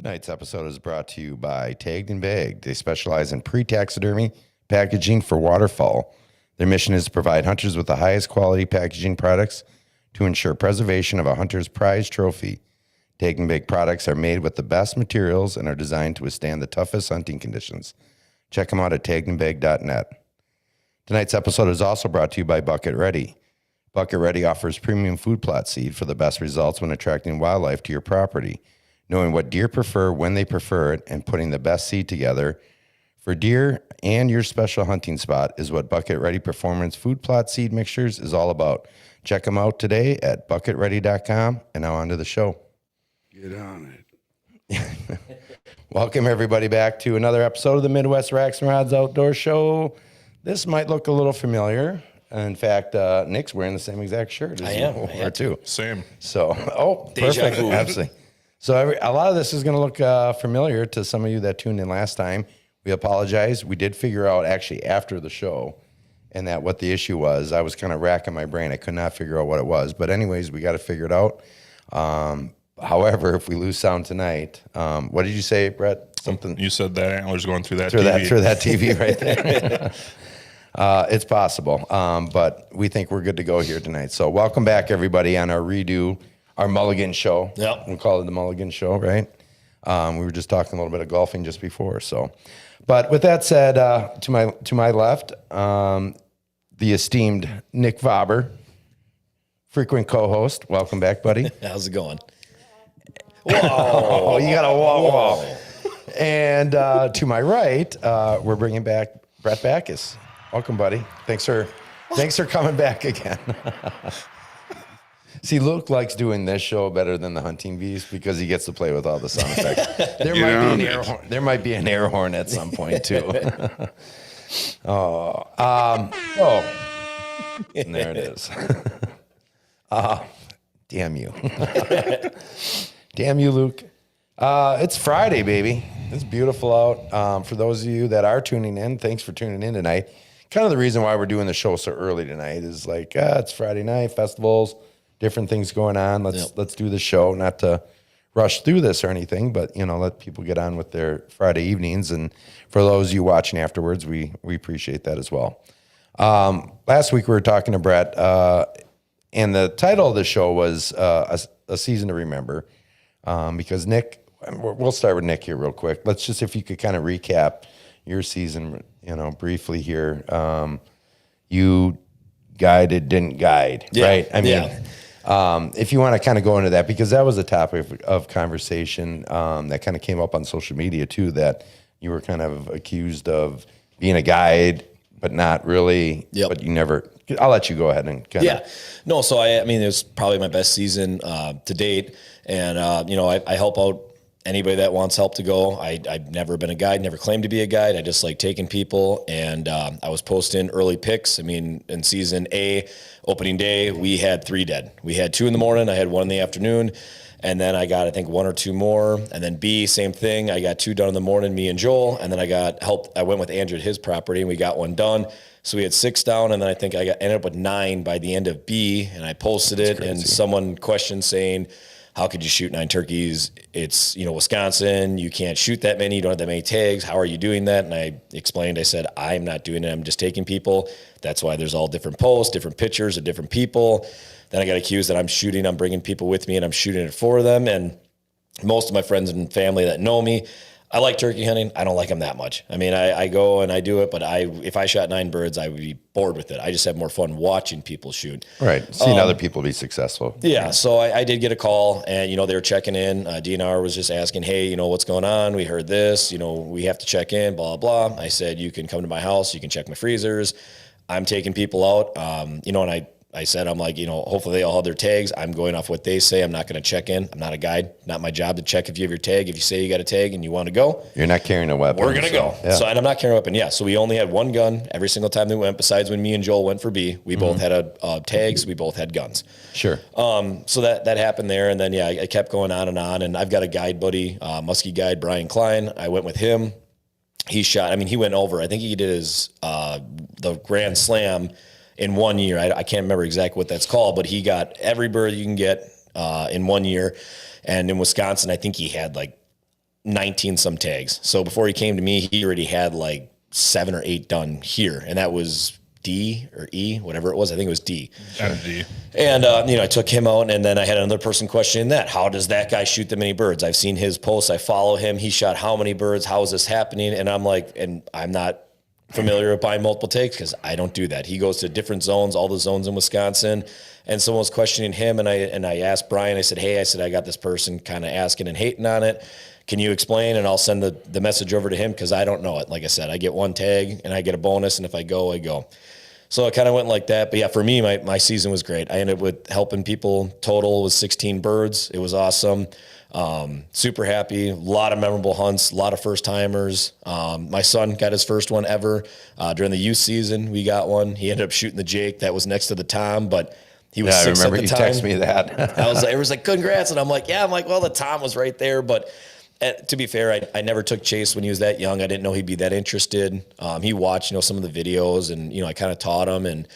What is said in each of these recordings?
Tonight's episode is brought to you by Tagged and Bagged. They specialize in pre-taxidermy packaging for waterfowl. Their mission is to provide hunters with the highest quality packaging products to ensure preservation of a hunter's prized trophy. Tagged and Bagged products are made with the best materials and are designed to withstand the toughest hunting conditions. Check them out at taggedandbagged.net. Tonight's episode is also brought to you by Bucket Ready. Bucket Ready offers premium food plot seed for the best results when attracting wildlife to your property. Knowing what deer prefer, when they prefer it, and putting the best seed together for deer and your special hunting spot is what Bucket Ready Performance Food Plot Seed Mixtures is all about. Check them out today at bucketready.com. And now on to the show. Get on it. Welcome, everybody, back to another episode of the Midwest Racks and Rods Outdoor Show. This might look a little familiar. In fact, Nick's wearing the same exact shirt as you wore, too. Same. So, perfect. Absolutely. So a lot of this is going to look familiar to some of you that tuned in last time. We apologize. We did figure out actually after the show and that what the issue was. I was kind of racking my brain. I could not figure out what it was. But anyways, we got to figure it out. However, if we lose sound tonight, what did you say, Brett? Something you said that antler's going through that through TV. Through that TV right there. It's possible. But we think we're good to go here tonight. So welcome back, everybody, on our Mulligan show. Yep. We'll call it the Mulligan show, right? We were just talking a little bit of golfing just before. So, but with that said, to my left, the esteemed Nick Faber, frequent co-host. Welcome back, buddy. How's it going? Whoa! You got a whoa. And to my right, we're bringing back Brett Backus. Welcome, buddy. Thanks for coming back again. See, Luke likes doing this show better than the hunting bees because he gets to play with all the sound effects. There might be an air horn at some point too. And there it is. Damn you. Damn you, Luke. It's Friday, baby. It's beautiful out. For those of you that are tuning in, thanks for tuning in tonight. Kind of the reason why we're doing the show so early tonight is like, it's Friday night, festivals, different things going on. Let's do the show, not to rush through this or anything, but let people get on with their Friday evenings. And for those of you watching afterwards, we appreciate that as well. Last week we were talking to Brett, and the title of the show was a season to remember, because Nick. We'll start with Nick here real quick. Let's just, if you could kind of recap your season, briefly here. You guided, didn't guide, right? I mean. Yeah. If you want to kind of go into that, because that was a topic of conversation that kind of came up on social media too, that you were kind of accused of being a guide, but not really, but you never, I'll let you go ahead and kind of. No, so I mean, it was probably my best season to date. And, I help out anybody that wants help to go. I've never been a guide, never claimed to be a guide. I just like taking people, and I was posting early picks. I mean, in season A, opening day, we had 3 dead. We had 2 in the morning. I had 1 in the afternoon. And then I got, I think, 1 or 2 more. And then B, same thing. I got 2 done in the morning, me and Joel. And then I got help. I went with Andrew at his property, and we got 1 done. So we had 6 down. And then I think I ended up with 9 by the end of B. And I posted it, and someone questioned saying, how could you shoot 9 turkeys? It's, Wisconsin. You can't shoot that many. You don't have that many tags. How are you doing that? And I explained, I said, I'm not doing it. I'm just taking people. That's why there's all different posts, different pictures of different people. Then I got accused that I'm bringing people with me, and I'm shooting it for them. And most of my friends and family that know me, I like turkey hunting. I don't like them that much. I mean, I go and I do it, but if I shot 9 birds, I would be bored with it. I just have more fun watching people shoot. Right. Seeing other people be successful. Yeah. So I did get a call, and, they were checking in. DNR was just asking, hey, what's going on? We heard this, we have to check in, blah, blah. I said, you can come to my house. You can check my freezers. I'm taking people out. And I said, I'm like, hopefully they all have their tags. I'm going off what they say. I'm not going to check in. I'm not a guide. Not my job to check if you have your tag. If you say you got a tag and you want to go, you're not carrying a weapon. We're going to go. Yeah. So, and I'm not carrying a weapon. Yeah. So we only had 1 gun every single time they went, besides when me and Joel went for B. We both had tags. We both had guns. Sure. So that happened there. And then, I kept going on. And I've got a guide buddy, muskie guide, Brian Klein. I went with him. He shot, he went over. I think he did his, the Grand Slam in 1 year. I can't remember exactly what that's called, but he got every bird you can get in 1 year. And in Wisconsin, I think he had like 19 some tags. So before he came to me, he already had like 7 or 8 done here. And that was D or E, whatever it was. I think it was D. D. And, I took him out, and then I had another person questioning that. How does that guy shoot that many birds? I've seen his posts. I follow him. He shot how many birds? How is this happening? And I'm like, and I'm not familiar with buying multiple takes because I don't do that. He goes to different zones, all the zones in Wisconsin, and someone was questioning him, and I asked Brian, I said, hey, I got this person kind of asking and hating on it. Can you explain? And I'll send the message over to him because I don't know it. Like I said, I get 1 tag and I get a bonus, and if I go, I go. So it kind of went like that. But yeah, for me, my season was great. I ended up with helping people. Total was 16 birds. It was awesome. Super happy. A lot of memorable hunts, a lot of first timers. My son got his first one ever. During the youth season, we got one. He ended up shooting the Jake that was next to the Tom, but he was 6 at the time. You texted me that. It was like, congrats. And I'm like, well, the Tom was right there. But to be fair, I never took Chase when he was that young. I didn't know he'd be that interested. He watched, some of the videos, and, I kind of taught him and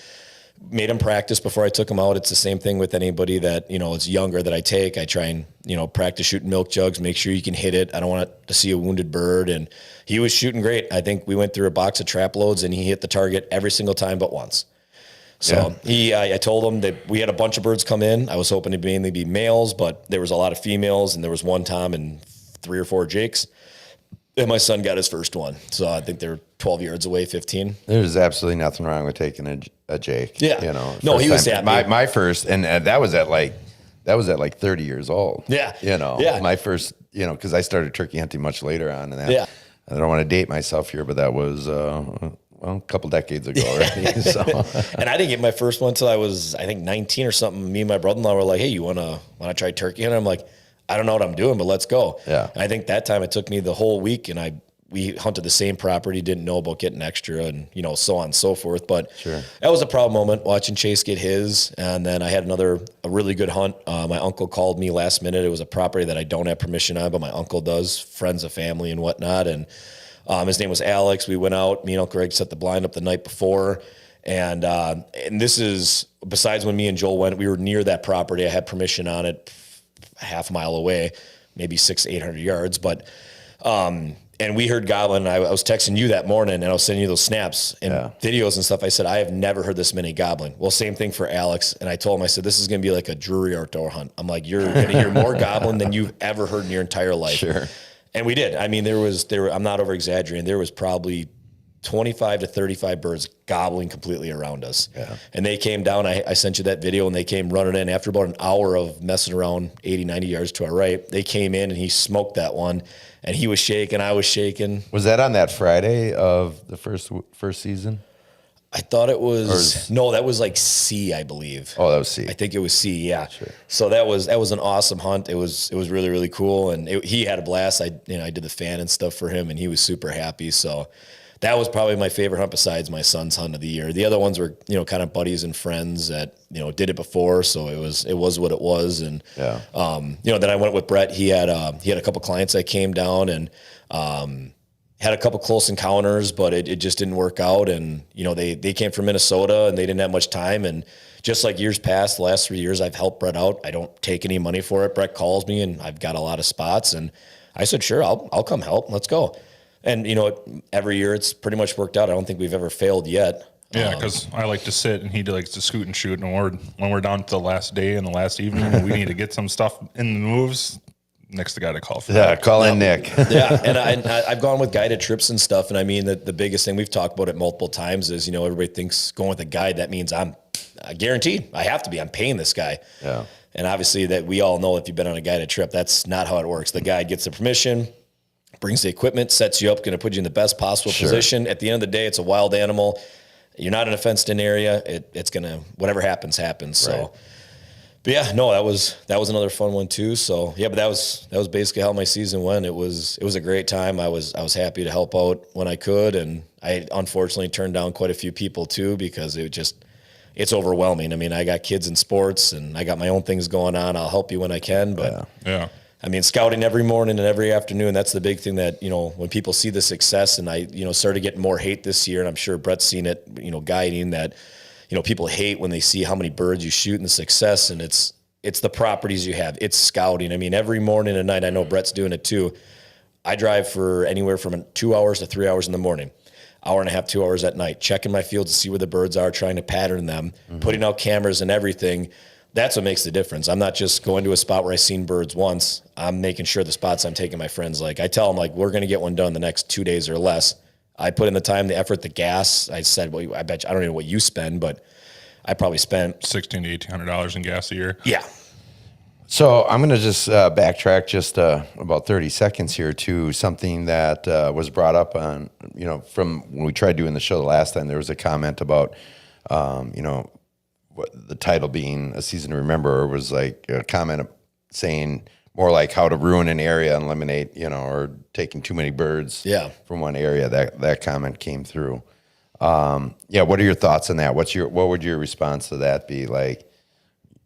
made him practice before I took him out. It's the same thing with anybody that, is younger that I take. I try and, practice shooting milk jugs, make sure you can hit it. I don't want to see a wounded bird. And he was shooting great. I think we went through a box of trap loads and he hit the target every single time but once. So I told him that we had a bunch of birds come in. I was hoping to mainly be males, but there was a lot of females, and there was 1 Tom and 3 or 4 Jakes. And my son got his first one. So I think they're 12 yards away, 15. There's absolutely nothing wrong with taking a Jake. Yeah. No, he was happy. My first, and that was at like 30 years old. Yeah. My first, because I started turkey hunting much later on. And that, yeah. I don't want to date myself here, but that was, a couple decades ago already. So. And I didn't get my first one until I was, I think, 19 or something. Me and my brother-in-law were like, hey, you want to try turkey hunting? I'm like, I don't know what I'm doing, but let's go. Yeah. And I think that time it took me the whole week, and we hunted the same property, didn't know about getting extra, and so on and so forth. But sure. That was a proud moment watching Chase get his. And then I had a really good hunt. My uncle called me last minute. It was a property that I don't have permission on, but my uncle does, friends of family and whatnot. And his name was Alex. We went out. Me and Uncle Greg set the blind up the night before. And this is, besides when me and Joel went, we were near that property. I had permission on it, half a mile away, maybe 600-800 yards. But, and we heard gobbling. I was texting you that morning, and I was sending you those snaps and videos and stuff. I said, I have never heard this many gobbling. Well, same thing for Alex. And I told him, I said, this is going to be like a Drury outdoor hunt. I'm like, you're going to hear more gobbling than you've ever heard in your entire life. Sure. And we did. I mean, there were, I'm not over exaggerating. There was probably 25 to 35 birds gobbling completely around us. Yeah. And they came down. I sent you that video, and they came running in after about an hour of messing around 80, 90 yards to our right. They came in, and he smoked that one, and he was shaking. I was shaking. Was that on that Friday of the first season? I thought it was, no, that was like C, I believe. Oh, that was C. I think it was C. Yeah. Sure. So that was an awesome hunt. It was really, really cool. And he had a blast. I did the fan and stuff for him, and he was super happy. So that was probably my favorite hunt besides my son's hunt of the year. The other ones were, kind of buddies and friends that, did it before. So it was what it was. And, then I went with Brett. He had a couple clients that came down and, had a couple close encounters, but it just didn't work out. And, they came from Minnesota, and they didn't have much time. And just like years past, the last 3 years, I've helped Brett out. I don't take any money for it. Brett calls me, and I've got a lot of spots. And I said, sure, I'll come help. Let's go. And, every year it's pretty much worked out. I don't think we've ever failed yet. Yeah, because I like to sit, and he likes to scoot and shoot. And when we're down to the last day and the last evening, and we need to get some stuff in the moves, next the guy to call for that. Call in Nick. Yeah, and I've gone with guided trips and stuff, and I mean the biggest thing we've talked about it multiple times is everybody thinks going with a guide, that means I'm guaranteed I have to be. I'm paying this guy. Yeah, and obviously that we all know if you've been on a guided trip, that's not how it works. The guide gets the permission, brings the equipment, sets you up, going to put you in the best possible position. At the end of the day, it's a wild animal. You're not in a fenced-in area. It's gonna, whatever happens. So. Right. But yeah, no, that was another fun one too. So yeah, but that was basically how my season went. It was a great time. I was happy to help out when I could, and I unfortunately turned down quite a few people too because it's overwhelming. I mean, I got kids in sports, and I got my own things going on. I'll help you when I can, but yeah. I mean, scouting every morning and every afternoon, that's the big thing that, when people see the success, and I, started getting more hate this year, and I'm sure Brett's seen it, guiding that. People hate when they see how many birds you shoot and the success, and it's the properties you have. It's scouting. I mean, every morning and night, I know Brett's doing it too. I drive for anywhere from 2 hours to 3 hours in the morning, hour and a half, 2 hours at night, checking my fields to see where the birds are, trying to pattern them, putting out cameras and everything. That's what makes the difference. I'm not just going to a spot where I've seen birds once. I'm making sure the spots I'm taking my friends, like I tell them, like, we're going to get one done the next 2 days or less. I put in the time, the effort, the gas. I said, well, I bet you, I don't know what you spend, but I probably spent $1,600 to $1,800 in gas a year. Yeah. So I'm going to just backtrack just about 30 seconds here to something that was brought up on, from when we tried doing the show the last time. There was a comment about, what the title being A Season to Remember, or was like a comment saying more like how to ruin an area and eliminate, or taking too many birds from one area. That comment came through. What are your thoughts on that? What would your response to that be? Like,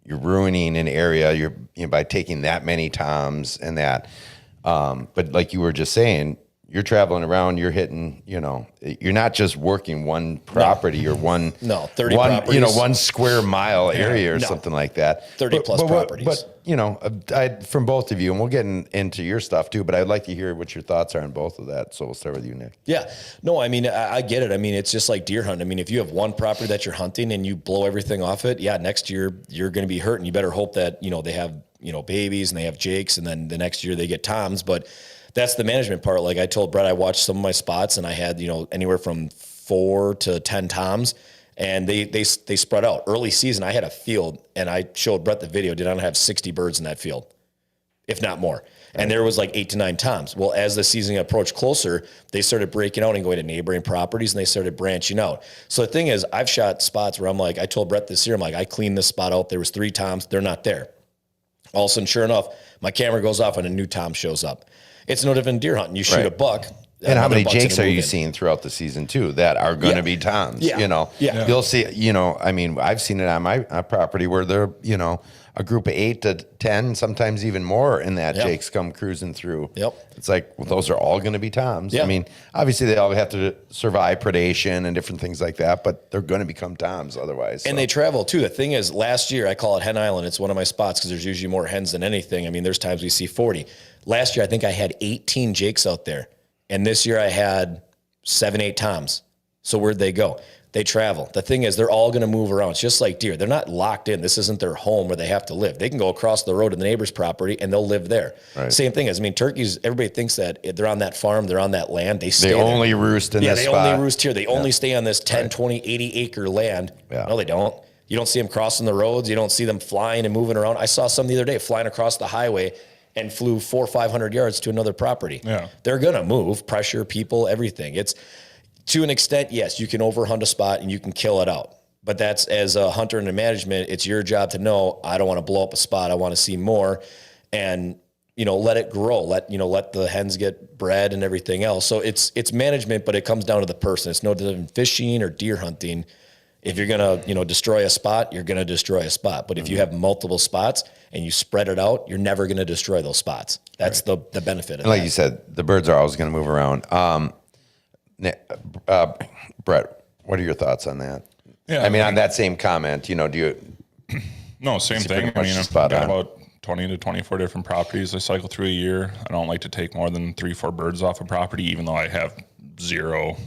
you're ruining an area by taking that many toms and that. But like you were just saying, you're traveling around, you're hitting, you're not just working one property or 30 properties. One square mile area or something like that. 30 plus properties. But from both of you, and we'll get into your stuff too, but I'd like to hear what your thoughts are on both of that. So we'll start with you, Nick. Yeah. No, I mean, I get it. I mean, it's just like deer hunting. I mean, if you have one property that you're hunting and you blow everything off it, next year you're going to be hurting. You better hope that, they have, babies and they have jakes, and then the next year they get toms. But that's the management part. Like I told Brett, I watched some of my spots and I had, anywhere from 4 to 10 toms, and they spread out. Early season, I had a field, and I showed Brett the video. Did I have 60 birds in that field, if not more? And there was like 8 to 9 toms. Well, as the season approached closer, they started breaking out and going to neighboring properties, and they started branching out. So the thing is, I've shot spots where I'm like, I told Brett this year, I'm like, I cleaned this spot out. There was 3 toms. They're not there. All of a sudden, sure enough, my camera goes off and a new tom shows up. It's no different than deer hunting. You shoot a buck. And how many jakes are you seeing throughout the season too that are going to be toms? You'll see. I mean, I've seen it on my property where they're a group of 8 to 10, sometimes even more, and that jakes come cruising through. It's like, well, those are all going to be toms. I mean, obviously they all have to survive predation and different things like that, but they're going to become toms otherwise. And they travel too. The thing is, last year I call it Hen Island. It's one of my spots because there's usually more hens than anything. I mean, there's times we see 40. Last year I think I had 18 jakes out there, and this year I had 7, 8 toms. So where'd they go? They travel. The thing is, they're all going to move around. It's just like deer. They're not locked in. This isn't their home where they have to live. They can go across the road to the neighbor's property and they'll live there. Right. Same thing as, turkeys, everybody thinks that they're on that farm, they're on that land. They only roost in this spot. Yeah, they only roost here. They only stay on this 10, 20, 80 acre land. Yeah. No, they don't. You don't see them crossing the roads. You don't see them flying and moving around. I saw some the other day flying across the highway and flew 400 or 500 yards to another property. Yeah. They're going to move, pressure people, everything. It's, to an extent, yes, you can overhunt a spot and you can kill it out. But that's, as a hunter and a management, it's your job to know, I don't want to blow up a spot. I want to see more, and, let it grow. Let the hens get bred and everything else. So it's management, but it comes down to the person. It's no different than fishing or deer hunting. If you're going to, destroy a spot, you're going to destroy a spot. But if you have multiple spots and you spread it out, you're never going to destroy those spots. That's the benefit of and like you said, the birds are always going to move around. Brett, what are your thoughts on that? Yeah, on that same comment, do you? No, same thing. I've got about 20 to 24 different properties I cycle through a year. I don't like to take more than 3-4 birds off a property, even though I have zero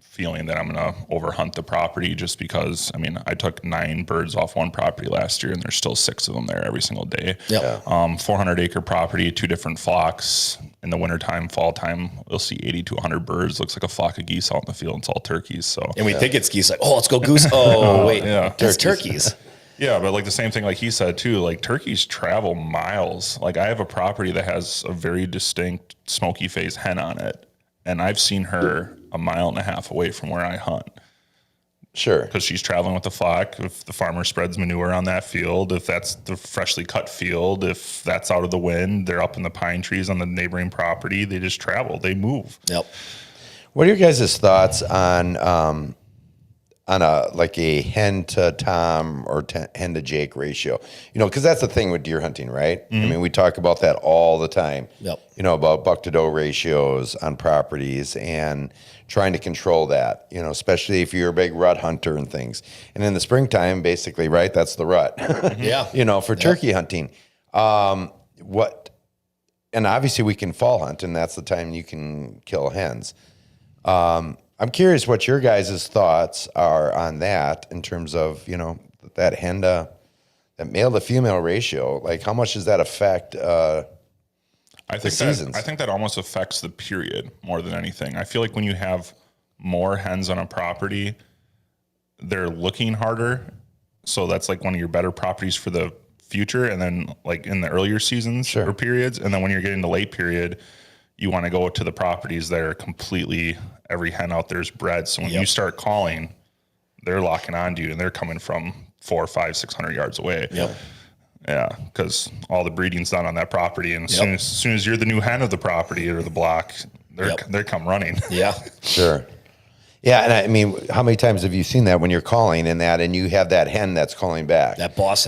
feeling that I'm going to overhunt the property, just because, I took 9 birds off one property last year and there's still 6 of them there every single day. Yep. 400 acre property, 2 different flocks. In the wintertime, fall time, we'll see 80 to 100 birds. Looks like a flock of geese out in the field. It's all turkeys. So, and we think it's geese, like, oh, let's go goose. Oh, wait, it's turkeys. Yeah, but like the same thing, like he said too, like turkeys travel miles. Like I have a property that has a very distinct smoky face hen on it, and I've seen her 1.5 miles away from where I hunt. Sure. Because she's traveling with the flock. If the farmer spreads manure on that field, if that's the freshly cut field, if that's out of the wind, they're up in the pine trees on the neighboring property. They just travel. They move. Yep. What are your guys' thoughts on a hen to tom or hen to jake ratio? Because that's the thing with deer hunting, right? Mm-hmm. We talk about that all the time. Yep. About buck to doe ratios on properties and trying to control that, especially if you're a big rut hunter and things. And in the springtime, basically, right, that's the rut. Yeah. For turkey hunting. What and obviously we can fall hunt, and that's the time you can kill hens. I'm curious what your guys' thoughts are on that in terms of, that hen to that male to female ratio. Like, how much does that affect I think that almost affects the period more than anything. I feel like when you have more hens on a property, they're looking harder. So that's like one of your better properties for the future. And then like in the earlier seasons or periods. And then when you're getting the late period, you want to go to the properties that are completely, every hen out there is bred. So when you start calling, they're locking onto you and they're coming from 400, 500, 600 yards away. Yep. Yeah, because all the breeding's done on that property, and as soon as you're the new hen of the property or the block, they come running. Yeah, sure. Yeah, and I mean, how many times have you seen that when you're calling and you have that hen that's calling back? That boss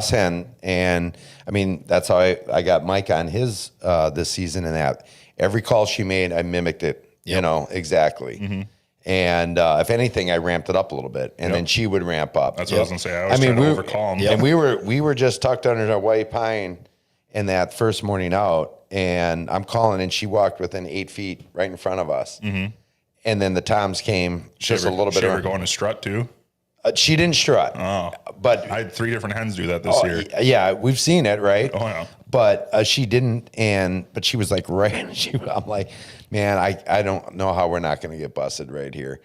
hen. And I mean, that's how I got Mike on his this season, and that every call she made, I mimicked it. Exactly. Mm-hmm. And if anything, I ramped it up a little bit, and then she would ramp up. That's what I was gonna say. I was trying to overcall them. And we were just tucked under a white pine in that first morning out, and I'm calling, and she walked within 8 feet right in front of us. Mm-hmm. And then the toms came just a little bit. She ever going to strut too? She didn't strut. Oh, but I had 3 different hens do that this year. Yeah, we've seen it, right? Oh yeah. But she didn't, but she was like I'm like, man, I don't know how we're not going to get busted right here,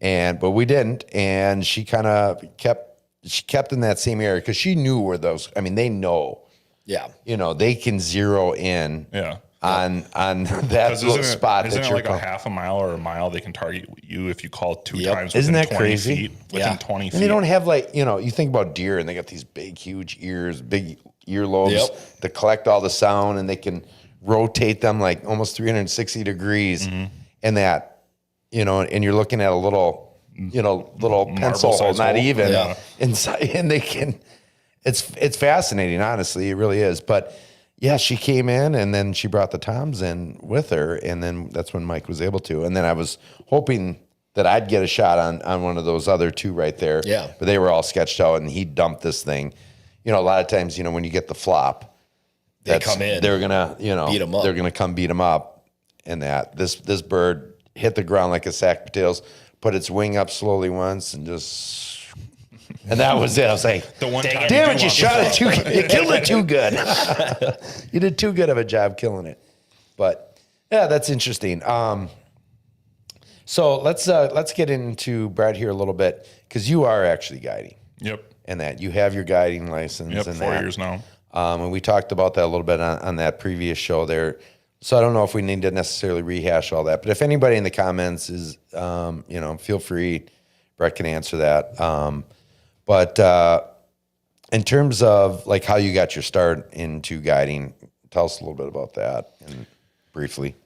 but we didn't, and she kind of kept in that same area because she knew where those. I mean, they know. Yeah. They can zero in. Yeah. On that little spot. Isn't it like a half a mile or a mile they can target you if you call 2 times? Isn't that 20 crazy? Feet, within 20 feet. And they don't have you think about deer and they got these big, huge ears, big earlobes to collect all the sound, and they can rotate them like almost 360 degrees. Mm-hmm. And that, and you're looking at a little pencil hole, not even inside, and they can. It's fascinating, honestly, it really is, but. Yeah, she came in, and then she brought the toms in with her, and then that's when Mike was able to. And then I was hoping that I'd get a shot on one of those other 2 right there. Yeah. But they were all sketched out, and he dumped this thing. A lot of times, when you get the flop, they come in. They're gonna, beat them up. They're gonna come beat them up, and that this bird hit the ground like a sack of potatoes, put its wing up slowly once, and just. And that was it. I was like, damn it, you shot it too good. You killed it too good. You did too good of a job killing it. But yeah, that's interesting. So let's get into Brad here a little bit, because you are actually guiding. Yep. And that you have your guiding license. Yep, and 4 years now. And we talked about that a little bit on that previous show there. So I don't know if we need to necessarily rehash all that. But if anybody in the comments is, feel free. Brett can answer that. But in terms of like how you got your start into guiding, tell us a little bit about that and briefly.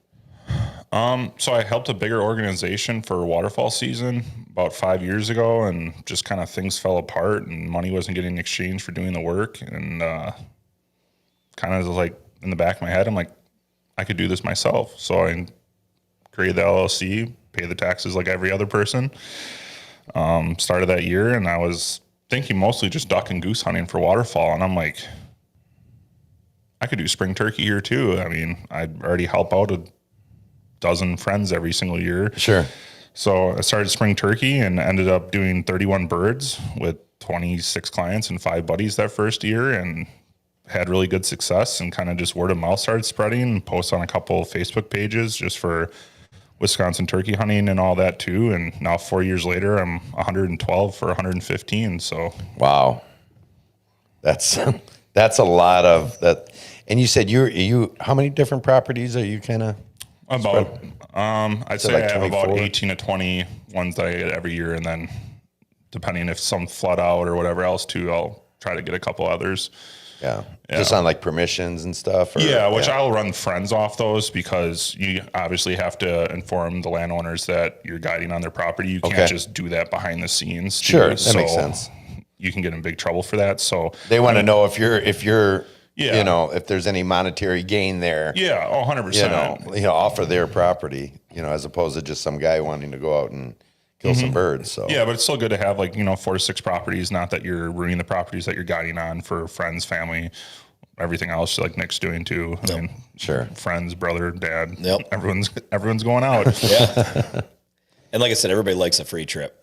So I helped a bigger organization for waterfall season about 5 years ago, and just kind of things fell apart and money wasn't getting exchanged for doing the work. And kind of like in the back of my head, I'm like, I could do this myself. So I created the LLC, pay the taxes like every other person. Started that year, and I was thinking mostly just duck and goose hunting for waterfall. And I'm like, I could do spring turkey here too. I mean, I already help out a dozen friends every single year. Sure. So I started spring turkey and ended up doing 31 birds with 26 clients and 5 buddies that first year, and had really good success, and kind of just word of mouth started spreading, and post on a couple of Facebook pages just for Wisconsin turkey hunting and all that too. And now 4 years later, I'm 112 for 115. So wow, that's a lot of that. And you said you how many different properties are you kind of about? I'd say like I have 24? about 18 to 20 ones that I get every year, and then depending if some flood out or whatever else too, I'll try to get a couple others. Yeah. Just on like permissions and stuff? I'll run friends off those, because you obviously have to inform the landowners that you're guiding on their property. You can't just do that behind the scenes. Sure, that makes sense. You can get in big trouble for that. So they want to know if you're if there's any monetary gain there. Yeah, 100%. Off of their property, as opposed to just some guy wanting to go out and kill some birds. So yeah, but it's still good to have 4 to 6 properties. Not that you're ruining the properties that you're guiding on for friends, family, everything else like Nick's doing too. I mean, sure. Friends, brother, dad. Yep. Everyone's going out. Yeah. And like I said, everybody likes a free trip.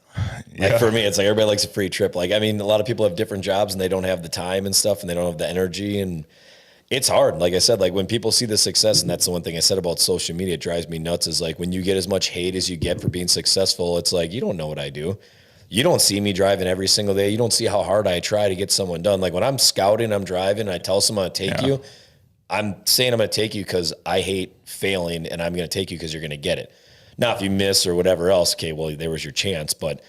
Like for me, it's like everybody likes a free trip. Like, I mean, a lot of people have different jobs and they don't have the time and stuff and they don't have the energy, and it's hard. Like I said, like when people see the success, and that's the one thing I said about social media, it drives me nuts, is like when you get as much hate as you get for being successful, it's like, you don't know what I do. You don't see me driving every single day. You don't see how hard I try to get someone done. Like when I'm scouting, I'm driving, and I tell someone to take you, I'm saying I'm going to take you because I hate failing, and I'm going to take you because you're going to get it. Now, if you miss or whatever else, okay, well, there was your chance. But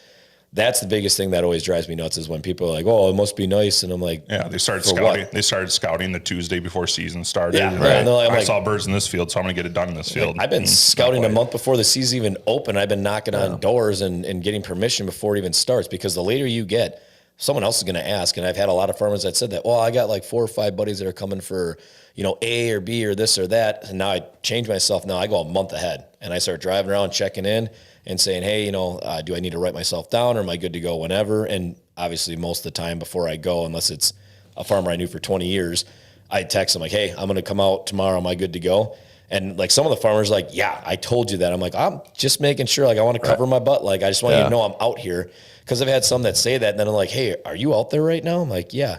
that's the biggest thing that always drives me nuts, is when people are like, oh, it must be nice. And I'm like, yeah, they started scouting. They started scouting the Tuesday before season started. Yeah, right. And like, I saw birds in this field, so I'm going to get it done in this field. I've been scouting a month before the season even opened. I've been knocking on doors and getting permission before it even starts, because the later you get, someone else is going to ask. And I've had a lot of farmers that said that, well, I got like 4 or 5 buddies that are coming for, A or B or this or that. And now I change myself. Now I go a month ahead and I start driving around, checking in and saying, hey, do I need to write myself down, or am I good to go whenever? And obviously most of the time before I go, unless it's a farmer I knew for 20 years, I text them like, hey, I'm going to come out tomorrow. Am I good to go? And like some of the farmers like, yeah, I told you that. I'm like, I'm just making sure, like I want to cover my butt. Like I just want you to know I'm out here. Because I've had some that say that, and then I'm like, hey, are you out there right now? I'm like, yeah.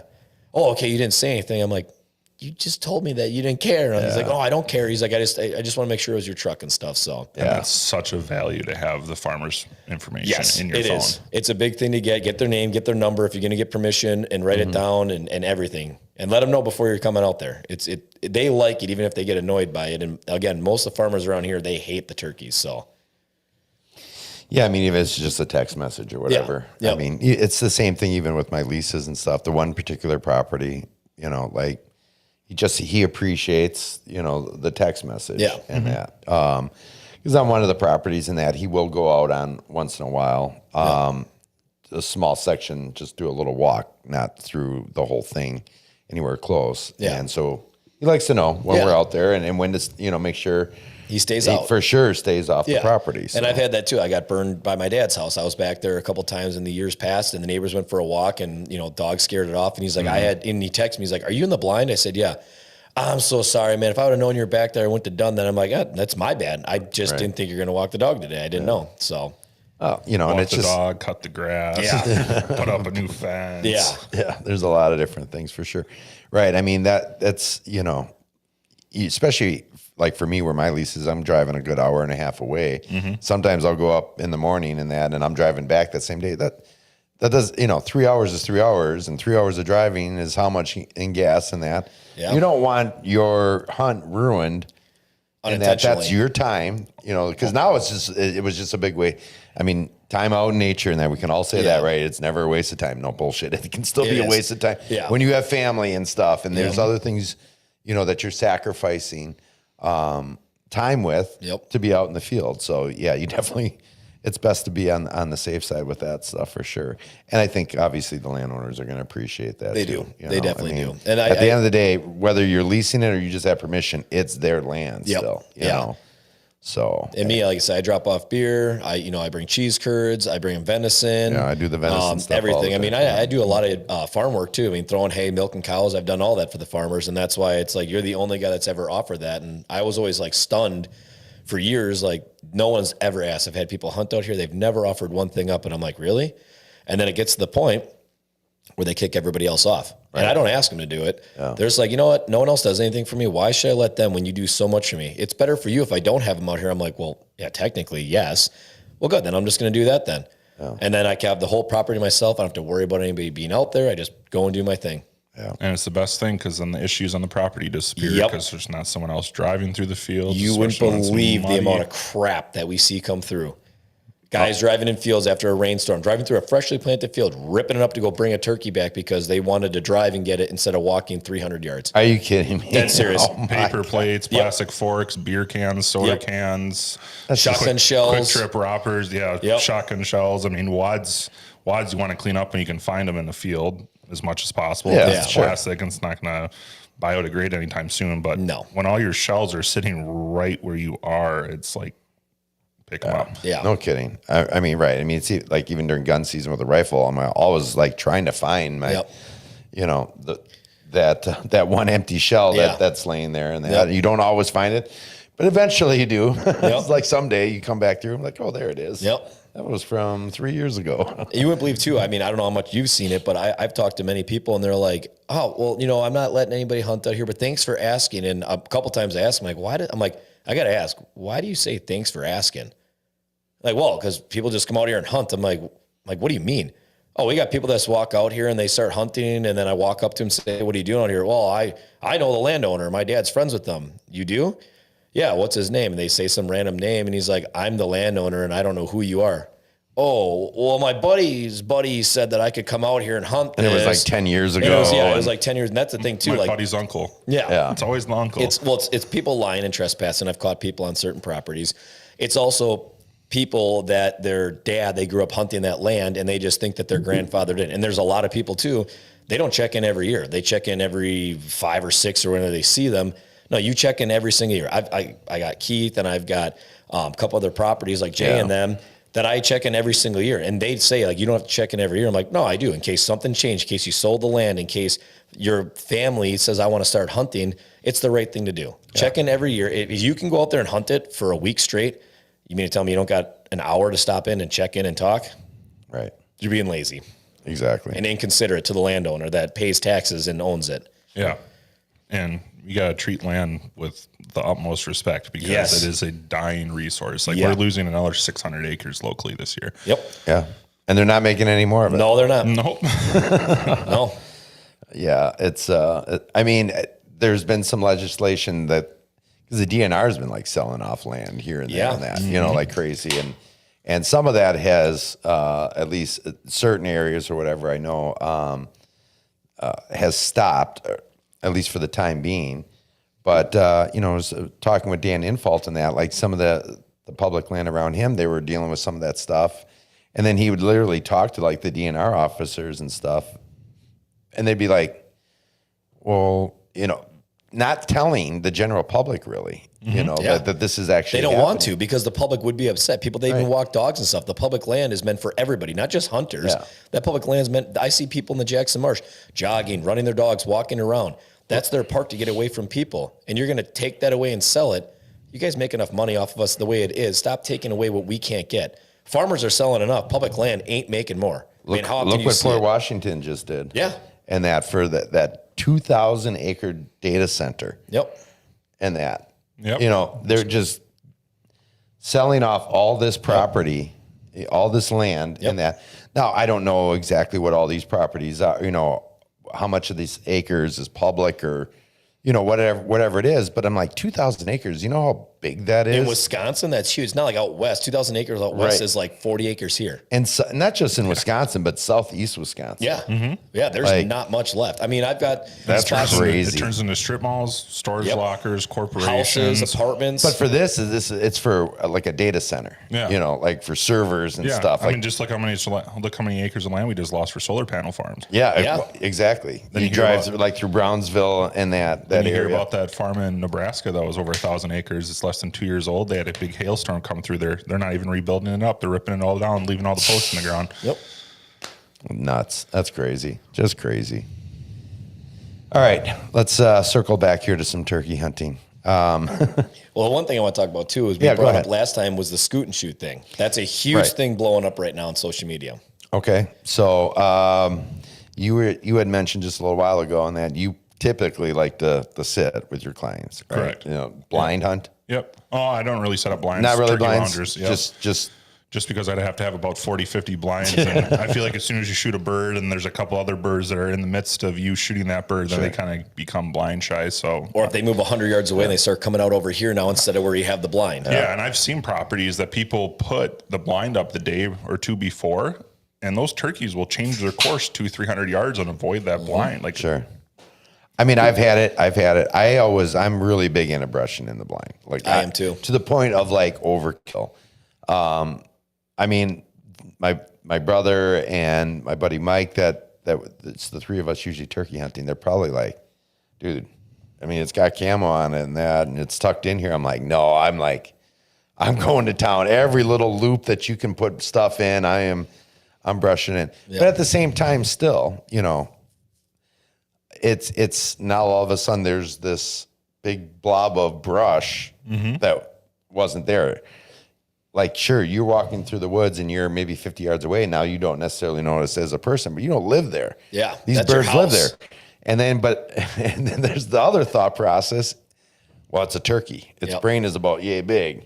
Oh, okay, you didn't say anything. I'm like, you just told me that you didn't care. And he's like, oh, I don't care. He's like, I just want to make sure it was your truck and stuff. So and that's such a value to have the farmer's information in your phone. It is. It's a big thing to get their name, get their number if you're going to get permission, and write it down and everything. And let them know before you're coming out there. They like it, even if they get annoyed by it. And again, most of the farmers around here, they hate the turkeys. So yeah, I mean, even if it's just a text message or whatever. Yeah. I mean, it's the same thing even with my leases and stuff. The one particular property, like he appreciates, the text message and that. Because on one of the properties in that, he will go out on once in a while, a small section, just do a little walk, not through the whole thing anywhere close. Yeah. And so he likes to know when we're out there and when to, make sure he stays out. For sure stays off the property. So. And I've had that too. I got burned by my dad's house. I was back there a couple times in the years past, and the neighbors went for a walk, and dogs scared it off. And he's like, and he texted me, he's like, are you in the blind? I said, yeah. I'm so sorry, man. If I would have known you were back there, I wouldn't have done that. I'm like, that's my bad. I just didn't think you're going to walk the dog today. I didn't know. So, and it's the dog, cut the grass, put up a new fence. Yeah. There's a lot of different things for sure. Right. I mean, that's, especially like for me, where my lease is, I'm driving a good hour and a half away. Sometimes I'll go up in the morning and I'm driving back that same day. That does, 3 hours is 3 hours, and 3 hours of driving is how much in gas and that. Yeah. You don't want your hunt ruined, and that's your time, because now it was just a big way. I mean, time out in nature, and that we can all say that, right? It's never a waste of time. No bullshit. It can still be a waste of time when you have family and stuff, and there's other things, that you're sacrificing time with to be out in the field. So yeah, you definitely, it's best to be on the safe side with that stuff for sure. And I think obviously the landowners are going to appreciate that. They do. They definitely do. And at the end of the day, whether you're leasing it or you just have permission, it's their land still. You know? So, and me, like I said, I drop off beer. I bring cheese curds. I bring venison. Yeah, I do the venison stuff. Everything. I mean, I do a lot of farm work too. I mean, throwing hay, milking cows. I've done all that for the farmers, and that's why it's like you're the only guy that's ever offered that. And I was always like stunned for years. Like no one's ever asked. I've had people hunt out here. They've never offered one thing up, and I'm like, really? And then it gets to the point where they kick everybody else off. Right. And I don't ask them to do it. Yeah. They're just like, you know what? No one else does anything for me. Why should I let them when you do so much for me? It's better for you if I don't have them out here. I'm like, well, yeah, technically, yes. Well, good. Then I'm just going to do that then. Yeah. And then I can have the whole property myself. I don't have to worry about anybody being out there. I just go and do my thing. Yeah. And it's the best thing because then the issues on the property disappear because there's not someone else driving through the field. You wouldn't believe the amount of crap that we see come through. Guys driving in fields after a rainstorm, driving through a freshly planted field, ripping it up to go bring a turkey back because they wanted to drive and get it instead of walking 300 yards. Are you kidding me? That's serious. Paper plates, plastic forks, beer cans, soda cans, shotgun shells, quick trip wrappers, shotgun shells. I mean, wads you want to clean up when you can find them in the field as much as possible. Yeah, it's plastic and it's not going to biodegrade anytime soon. But when all your shells are sitting right where you are, it's like, pick them up. Yeah. No kidding. I mean, right. I mean, it's like even during gun season with a rifle, I'm always like trying to find my, that one empty shell that's laying there, and you don't always find it, but eventually you do. It's like someday you come back through and like, oh, there it is. Yep. That was from 3 years ago. You wouldn't believe too. I mean, I don't know how much you've seen it, but I've talked to many people and they're like, oh, well, I'm not letting anybody hunt out here, but thanks for asking. And a couple times I asked them, like, I got to ask, why do you say thanks for asking? Like, well, because people just come out here and hunt. I'm like, what do you mean? Oh, we got people that just walk out here and they start hunting. And then I walk up to them and say, what are you doing out here? Well, I know the landowner. My dad's friends with them. You do? Yeah. What's his name? And they say some random name. And he's like, I'm the landowner and I don't know who you are. Oh, well, my buddy's buddy said that I could come out here and hunt. And it was like 10 years ago. It was like 10 years. And that's the thing too. My buddy's uncle. Yeah. It's always the uncle. It's people lying and trespassing. I've caught people on certain properties. It's also people that their dad, they grew up hunting that land and they just think that their grandfather did. And there's a lot of people too, they don't check in every year. They check in every 5 or 6 or whenever they see them. No, you check in every single year. I got Keith and I've got a couple other properties like Jay and them that I check in every single year. And they'd say like, you don't have to check in every year. I'm like, no, I do. In case something changed, in case you sold the land, in case your family says, I want to start hunting, it's the right thing to do. Yeah. Check in every year. If you can go out there and hunt it for a week straight, you mean to tell me you don't got an hour to stop in and check in and talk? Right. You're being lazy. Exactly. And inconsiderate to the landowner that pays taxes and owns it. Yeah. And you got to treat land with the utmost respect because it is a dying resource. Like we're losing another 600 acres locally this year. Yep. Yeah. And they're not making any more of it. No, they're not. Nope. No. Yeah. It's, I mean, there's been some legislation that, because the DNR has been like selling off land here and there and that, you know, like crazy. And some of that has, at least certain areas or whatever I know, has stopped, at least for the time being. But, you know, I was talking with Dan Infault and that, like some of the public land around him, they were dealing with some of that stuff. And then he would literally talk to like the DNR officers and stuff. And they'd be like, well, you know, not telling the general public really, you know, that this is actually They don't happening. want to because the public would be upset. People, they even walk dogs and stuff. The public land is meant for everybody, not just hunters. Yeah. That public land is meant, I see people in the Jackson Marsh jogging, running their dogs, walking around. That's their park to get away from people. And you're going to take that away and sell it. You guys make enough money off of us the way it is. Stop taking away what we can't get. Farmers are selling enough. Public land ain't making more. Look, I mean, look what Port Washington just did. Yeah. And that for that 2,000 acre data center. Yep. And that, you know, they're just selling off all this property, all this land and that. Now, I don't know exactly what all these properties are, you know, how much of these acres is public or, you know, whatever it is. But I'm like, 2,000 acres, you know how big that is? In Wisconsin, that's huge. It's not like out west. 2,000 acres out west is like 40 acres here. And so, not just in Wisconsin, but southeast Wisconsin. Yeah. Yeah, there's like, not much left. I mean, I've got... That's crazy. It turns into strip malls, storage lockers, corporations. Houses, apartments. But for it's for like a data center. Yeah. You know, like for servers and stuff. I mean, just look how many acres of land we just lost for solar panel farms. Yeah. Exactly. Then you drive like through Brownsville and that you area. Hear about that farm in Nebraska that was over 1,000 acres. It's less than 2 years old. They had a big hailstorm come through there. They're not even rebuilding it up. They're ripping it all down, leaving all the posts in the ground. Yep. Nuts. That's crazy. Just crazy. All right. Let's circle back here to some turkey hunting. Well, one thing I want to talk about too is we brought up last time was the scoot and shoot thing. That's a huge thing blowing up right now on social media. Okay. So you had mentioned just a little while ago on that you typically like to sit with your clients. Right? Correct. You know, blind hunt. Yep. Oh, I don't really set up blinds. Not really blinds. Loungers. Yep. Just because I'd have to have about 40, 50 blinds. And I feel like as soon as you shoot a bird and there's a couple other birds that are in the midst of you shooting that bird, then they kind of become blind shy. So, or if they move 100 yards away and they start coming out over here now instead of where you have the blind. Yeah. And I've seen properties that people put the blind up the day or two before, and those turkeys will change their course 200-300 yards and avoid that blind. Like, sure. I mean, I've had it. I'm really big into brushing in the blind. Like I am too. To the point of like overkill. I mean, my brother and my buddy Mike, it's the three of us usually turkey hunting. They're probably like, dude, I mean, it's got camo on it and that, and it's tucked in here. I'm like, no, I'm going to town. Every little loop that you can put stuff in, I'm brushing it. Yeah. But at the same time, still, you know, it's now all of a sudden there's this big blob of brush that wasn't there. Like, sure, you're walking through the woods and you're maybe 50 yards away. Now you don't necessarily notice as a person, but you don't live there. Yeah. These birds live there. And then there's the other thought process. Well, it's a turkey. Its brain is about yay big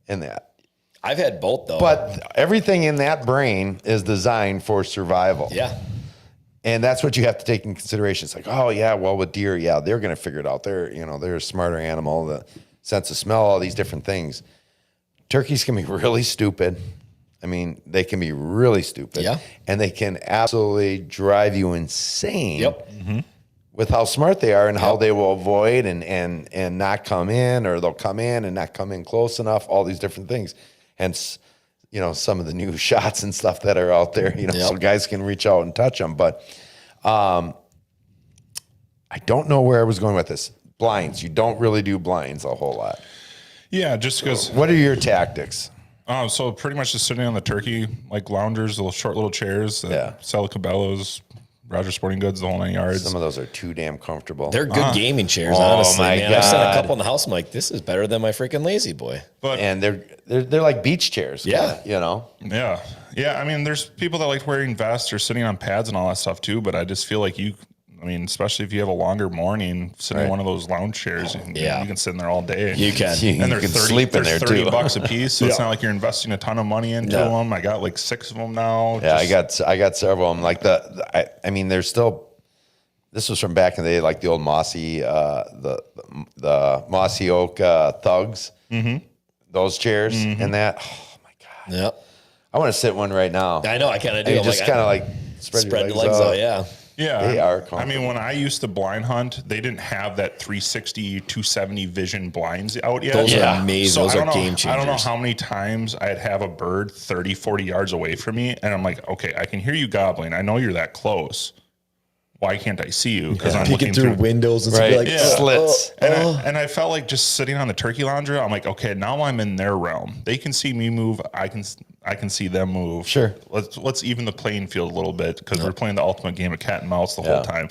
and that. I've had both though. But everything in that brain is designed for survival. Yeah. And that's what you have to take in consideration. It's like, oh yeah, well with deer, yeah, they're going to figure it out. They're a smarter animal, the sense of smell, all these different things. Turkeys can be really stupid. I mean, they can be really stupid. Yeah. And they can absolutely drive you insane. Yep. With how smart they are and how they will avoid and not come in, or they'll come in and not come in close enough, all these different things. Hence, some of the new shots and stuff that are out there, so guys can reach out and touch them. But I don't know where I was going with this. Blinds. You don't really do blinds a whole lot. Yeah, just because. What are your tactics? So pretty much just sitting on the turkey, like loungers, short little chairs, sell Cabela's, Roger Sporting Goods, the whole 9 yards. Some of those are too damn comfortable. They're good gaming chairs, honestly, man. I've seen a couple in the house. I'm like, this is better than my freaking Lazy Boy. And they're like beach chairs. Yeah. Yeah. Yeah. I mean, there's people that like wearing vests or sitting on pads and all that stuff too, but I just feel like especially if you have a longer morning, sitting in one of those lounge chairs, you can sit in there all day. You can. And they're sleep in there too. $30 a piece, so it's not like you're investing a ton of money into them. I got like 6 of them now. Yeah, I got several of them. Like there's still. This was from back in the day, like the old mossy, the mossy oak thugs. Those chairs and that. Oh my god. Yep. I want to sit one right now. I know. I kind of do. You just kind of like spread your legs out. Yeah. Yeah. They are I mean, when I used to blind hunt, they didn't have that 360, 270 vision blinds out yet. Those are amazing. Those are game changers. I don't know how many times I'd have a bird 30, 40 yards away from me, and I'm like, okay, I can hear you gobbling. I know you're that close. Why can't I see you? Because I'm looking through windows and right. like slits. And I felt like just sitting on the turkey lounger, I'm like, okay, now I'm in their realm. They can see me move. I can see them move. Sure. Let's even the playing field a little bit, because we're playing the ultimate game of cat and mouse the whole time.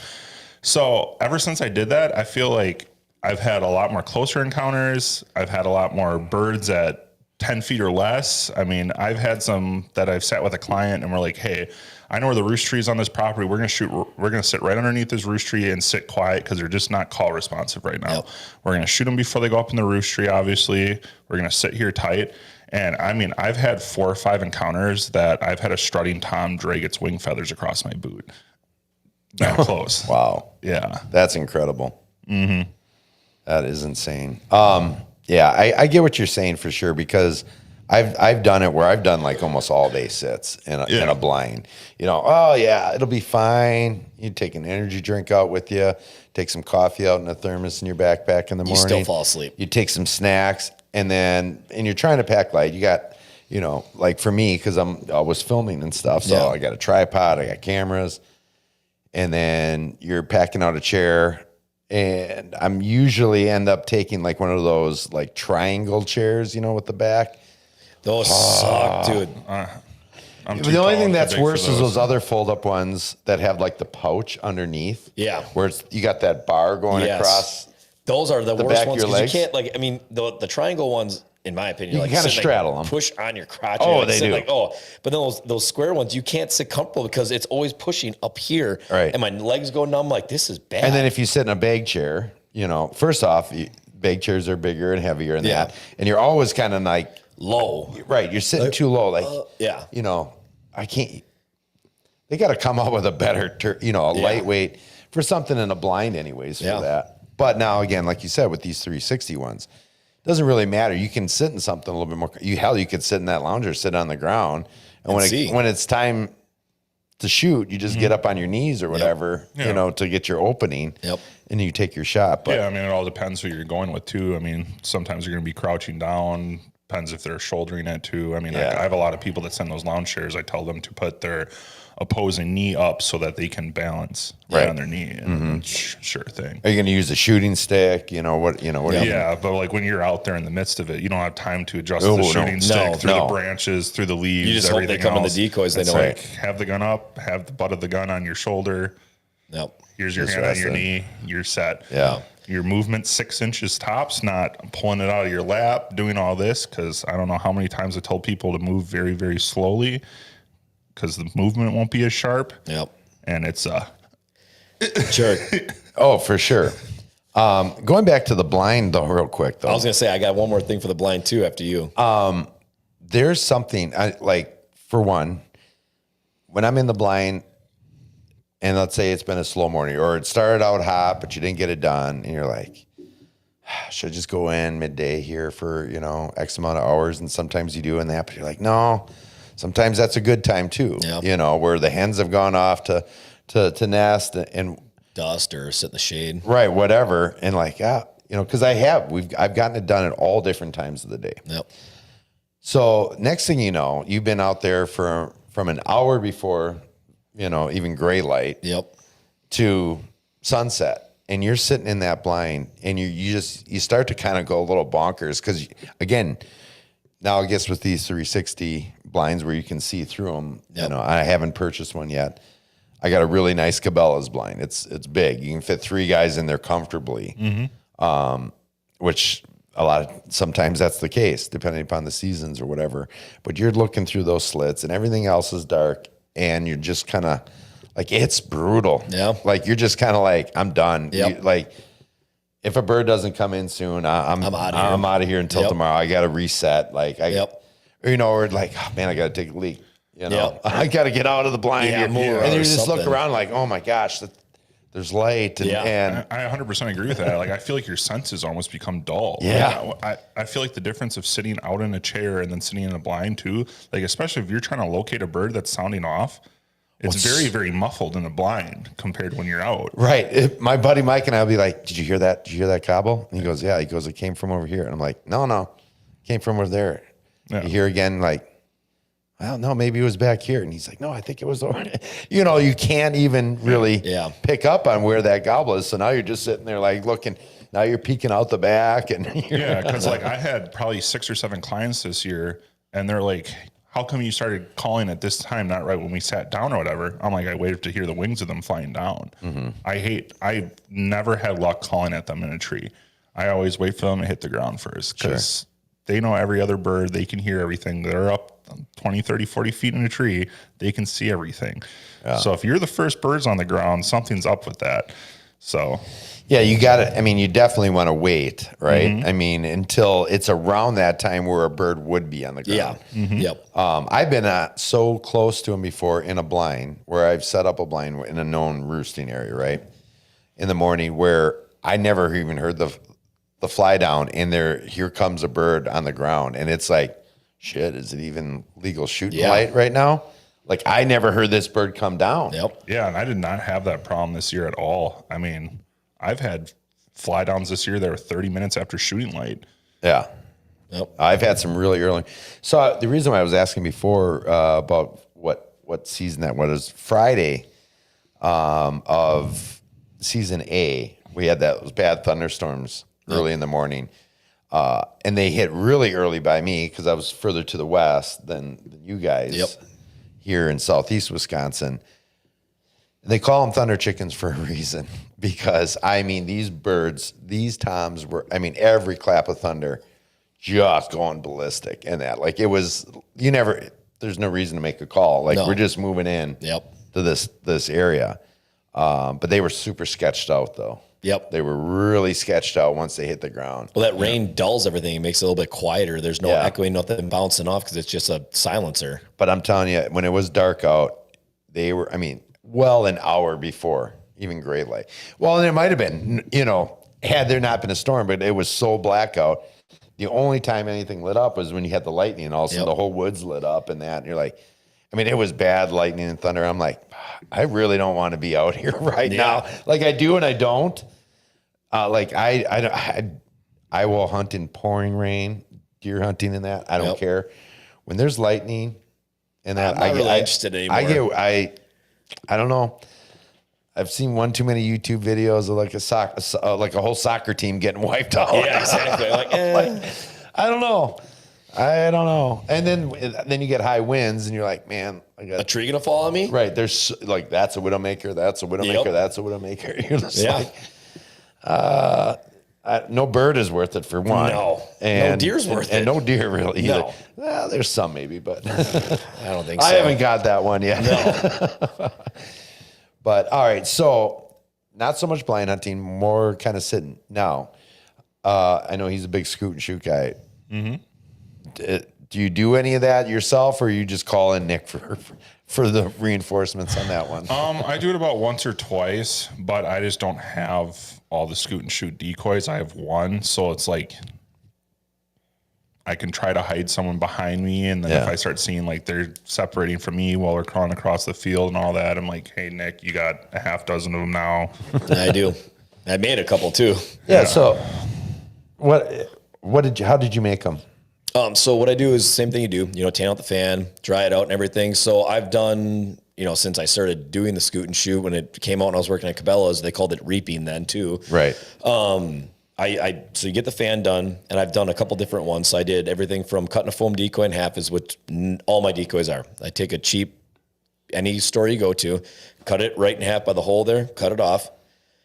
So ever since I did that, I feel like I've had a lot more closer encounters. I've had a lot more birds at 10 feet or less. I mean, I've had some that I've sat with a client and we're like, hey, I know where the roost tree is on this property. We're going to sit right underneath this roost tree and sit quiet, because they're just not call responsive right now. We're going to shoot them before they go up in the roost tree. Obviously, we're going to sit here tight. And I mean, I've had 4 or 5 encounters that I've had a strutting tom drag its wing feathers across my boot. That close. Wow. Yeah. That's incredible. That is insane. Yeah, I get what you're saying for sure, because I've done it where I've done like almost all day sits in a blind. Oh yeah, it'll be fine. You take an energy drink out with you, take some coffee out in a thermos in your backpack in the morning. You still fall asleep. You take some snacks, and you're trying to pack light. You got, like for me, because I was filming and stuff, so I got a tripod, I got cameras, and then you're packing out a chair. And I'm usually end up taking like one of those like triangle chairs, with the back. Those suck, dude. The only thing that's worse is those other fold-up ones that have like the pouch underneath. Yeah. Where you got that bar going across. Those are the worst ones, because you can't the triangle ones, in my opinion, you can kind of straddle them. Push on your crotch. Oh, they do. But then those square ones, you can't sit comfortable because it's always pushing up here. Right. And my legs go numb. Like, this is bad. And then if you sit in a bag chair, first off, bag chairs are bigger and heavier than that. And you're always kind of like low. Right. You're sitting too low. Like, I can't. They got to come up with a better, lightweight for something in a blind, anyways, for that. But now, again, like you said, with these 360 ones, it doesn't really matter. You can sit in something a little bit more. You could sit in that lounger, sit on the ground, and when it's time to shoot, you just get up on your knees or whatever, to get your opening. And you take your shot. But I mean, it all depends who you're going with too. I mean, sometimes you're going to be crouching down. Depends if they're shouldering it too. I mean, I have a lot of people that send those lounge chairs. I tell them to put their opposing knee up so that they can balance right on their knee. And sure thing. Are you going to use a shooting stick? What? Yeah, but like when you're out there in the midst of it, you don't have time to adjust the shooting stick through the branches, through the leaves. You just hope they come in the decoys. They know like have the gun up, have the butt of the gun on your shoulder. Yep. Here's your hand on your knee. You're set. Yeah. Your movement 6 inches tops, not pulling it out of your lap, doing all this. Because I don't know how many times I told people to move very, very slowly because the movement won't be as sharp. Yep. And it's Sure. Oh, for sure. Going back to the blind though, real quick though. I was gonna say I got one more thing for the blind too after you. There's something for one, when I'm in the blind and let's say it's been a slow morning or it started out hot, but you didn't get it done. And you're like, should I just go in midday here for, X amount of hours? And sometimes you do in that, but you're like, no, sometimes that's a good time too, where the hens have gone off to nest and dust or sit in the shade. Right. Whatever. And cause I've gotten it done at all different times of the day. Yep. So next thing you know, you've been out there from an hour before, even gray light. Yep. To sunset, and you're sitting in that blind, and you start to kind of go a little bonkers because again, now I guess with these 360 blinds where you can see through them, I haven't purchased one yet. I got a really nice Cabela's blind. It's big. You can fit 3 guys in there comfortably, which sometimes that's the case depending upon the seasons or whatever. But you're looking through those slits, and everything else is dark, and you're just kind of it's brutal. Yeah, you're just kind of I'm done. Yep. If a bird doesn't come in soon, I'm out of here until tomorrow. I got to reset. Or oh man, I got to take a leak. I got to get out of the blind here. And you just look around oh my gosh, there's light. And I 100% agree with that. I feel like your senses almost become dull. Yeah. I feel like the difference of sitting out in a chair and then sitting in a blind too, especially if you're trying to locate a bird that's sounding off, it's very, very muffled in the blind compared to when you're out. Right. My buddy Mike and I will be like, did you hear that? Did you hear that gobble? And he goes, yeah. He goes, it came from over here. And I'm like, no, it came from over there. Yeah. You hear again, well, no, maybe it was back here. And he's like, no, I think it was over there. You can't even really pick up on where that gobble is. So now you're just sitting there looking. Now you're peeking out the back. Because I had probably 6 or 7 clients this year, and they're like, how come you started calling at this time, not right when we sat down or whatever? I'm like, I waited to hear the wings of them flying down. Mm-hmm. I never had luck calling at them in a tree. I always wait for them to hit the ground first because they know every other bird. They can hear everything. They're up 20, 30, 40 feet in a tree. They can see everything. Yeah. So if you're the first birds on the ground, something's up with that. So... yeah, you got it. I mean, you definitely want to wait, right? Mm-hmm. I mean, until it's around that time where a bird would be on the ground. Yeah. Mm-hmm. Yep. I've been so close to them before in a blind where I've set up a blind in a known roosting area, right? In the morning where I never even heard the fly down, and here comes a bird on the ground, and it's shit, is it even legal shooting light right now? I never heard this bird come down. Yep. Yeah, and I did not have that problem this year at all. I mean, I've had fly downs this year that were 30 minutes after shooting light. Yeah. Yep. I've had some really early. So the reason why I was asking before about what season that was Friday of season A, we had those bad thunderstorms early in the morning. And they hit really early by me because I was further to the west than you guys here in southeast Wisconsin. They call them thunder chickens for a reason because, these birds, these toms were, every clap of thunder just going ballistic and that. It was, there's no reason to make a call. We're just moving in to this area. But they were super sketched out, though. Yep. They were really sketched out once they hit the ground. Well, that rain dulls everything. It makes it a little bit quieter. There's no echoing, nothing bouncing off because it's just a silencer. But I'm telling you, when it was dark out, they were, well an hour before even gray light. Well, and it might have been, had there not been a storm, but it was so black out. The only time anything lit up was when you had the lightning, and all of a sudden the whole woods lit up and that. And you're like, it was bad lightning and thunder. I'm like, I really don't want to be out here right now. I do and I don't. I will hunt in pouring rain, deer hunting and that. I don't care. When there's lightning and that, I'm not really interested anymore. I don't know. I've seen one too many YouTube videos of a whole soccer team getting wiped out. Yeah, exactly. I don't know. I don't know. And then you get high winds, and you're like, man, I got A tree gonna fall on me? right. There's like that's a widowmaker. That's a widowmaker. Yep. That's a widowmaker. You're just like, no bird is worth it for one. No. and No deer's worth it. and no deer really either. No. Well, there's some maybe, but I don't think so. I haven't got that one yet. No. But all right, so not so much blind hunting, more kind of sitting. Now, I know he's a big scoot and shoot guy. Mm-hmm. Do you do any of that yourself, or you just call in Nick for the reinforcements on that one? I do it about once or twice, but I just don't have all the scoot and shoot decoys. I have one, so it's like I can try to hide someone behind me, and then if I start seeing like they're separating from me while we're crawling across the field and all that, I'm like, hey Nick, you got a half dozen of them now. I do. I made a couple too. Yeah. So, how did you make them? So what I do is the same thing you do, tan out the fan, dry it out and everything. So I've done, since I started doing the scoot and shoot, when it came out and I was working at Cabela's, they called it reaping then too. Right. So you get the fan done, and I've done a couple different ones. So I did everything from cutting a foam decoy in half is what all my decoys are. I take a cheap, any store you go to, cut it right in half by the hole there, cut it off.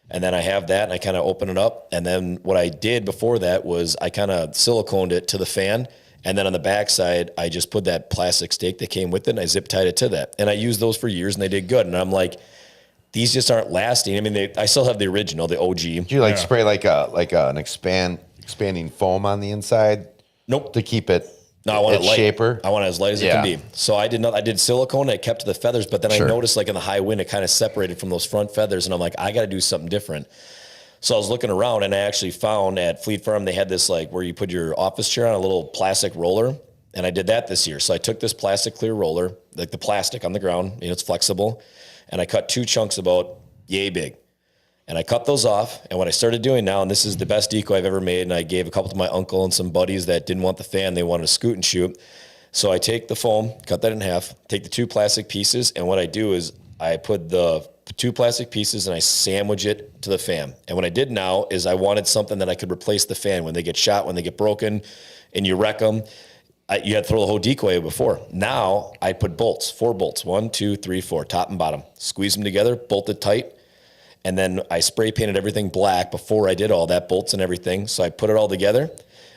And then I have that, and I kind of open it up. And then what I did before that was I kind of siliconed it to the fan. And then on the backside, I just put that plastic stake that came with it, and I zip tied it to that. And I used those for years, and they did good. And I'm like, these just aren't lasting. I mean, I still have the original, the OG. Do you spray an expanding foam on the inside? Nope. To keep it. No, I want it light. Shaper. I want it as light as it can be. So I did silicone. I kept to the feathers, but then I noticed like in the high wind, it kind of separated from those front feathers, and I'm like, I got to do something different. So I was looking around, and I actually found at Fleet Farm they had this like where you put your office chair on a little plastic roller, and I did that this year. So I took this plastic clear roller, like the plastic on the ground, it's flexible, and I cut 2 chunks about yay big. And I cut those off, and what I started doing now, and this is the best decoy I've ever made, and I gave a couple to my uncle and some buddies that didn't want the fan, they wanted to scoot and shoot. So I take the foam, cut that in half, take the 2 plastic pieces, and what I do is I put the 2 plastic pieces and I sandwich it to the fan. And what I did now is I wanted something that I could replace the fan when they get shot, when they get broken, and you wreck them. You had to throw the whole decoy away before. Now I put bolts, 4 bolts, 1, 2, 3, 4, top and bottom. Squeeze them together, bolt it tight. And then I spray painted everything black before I did all that, bolts and everything. So I put it all together.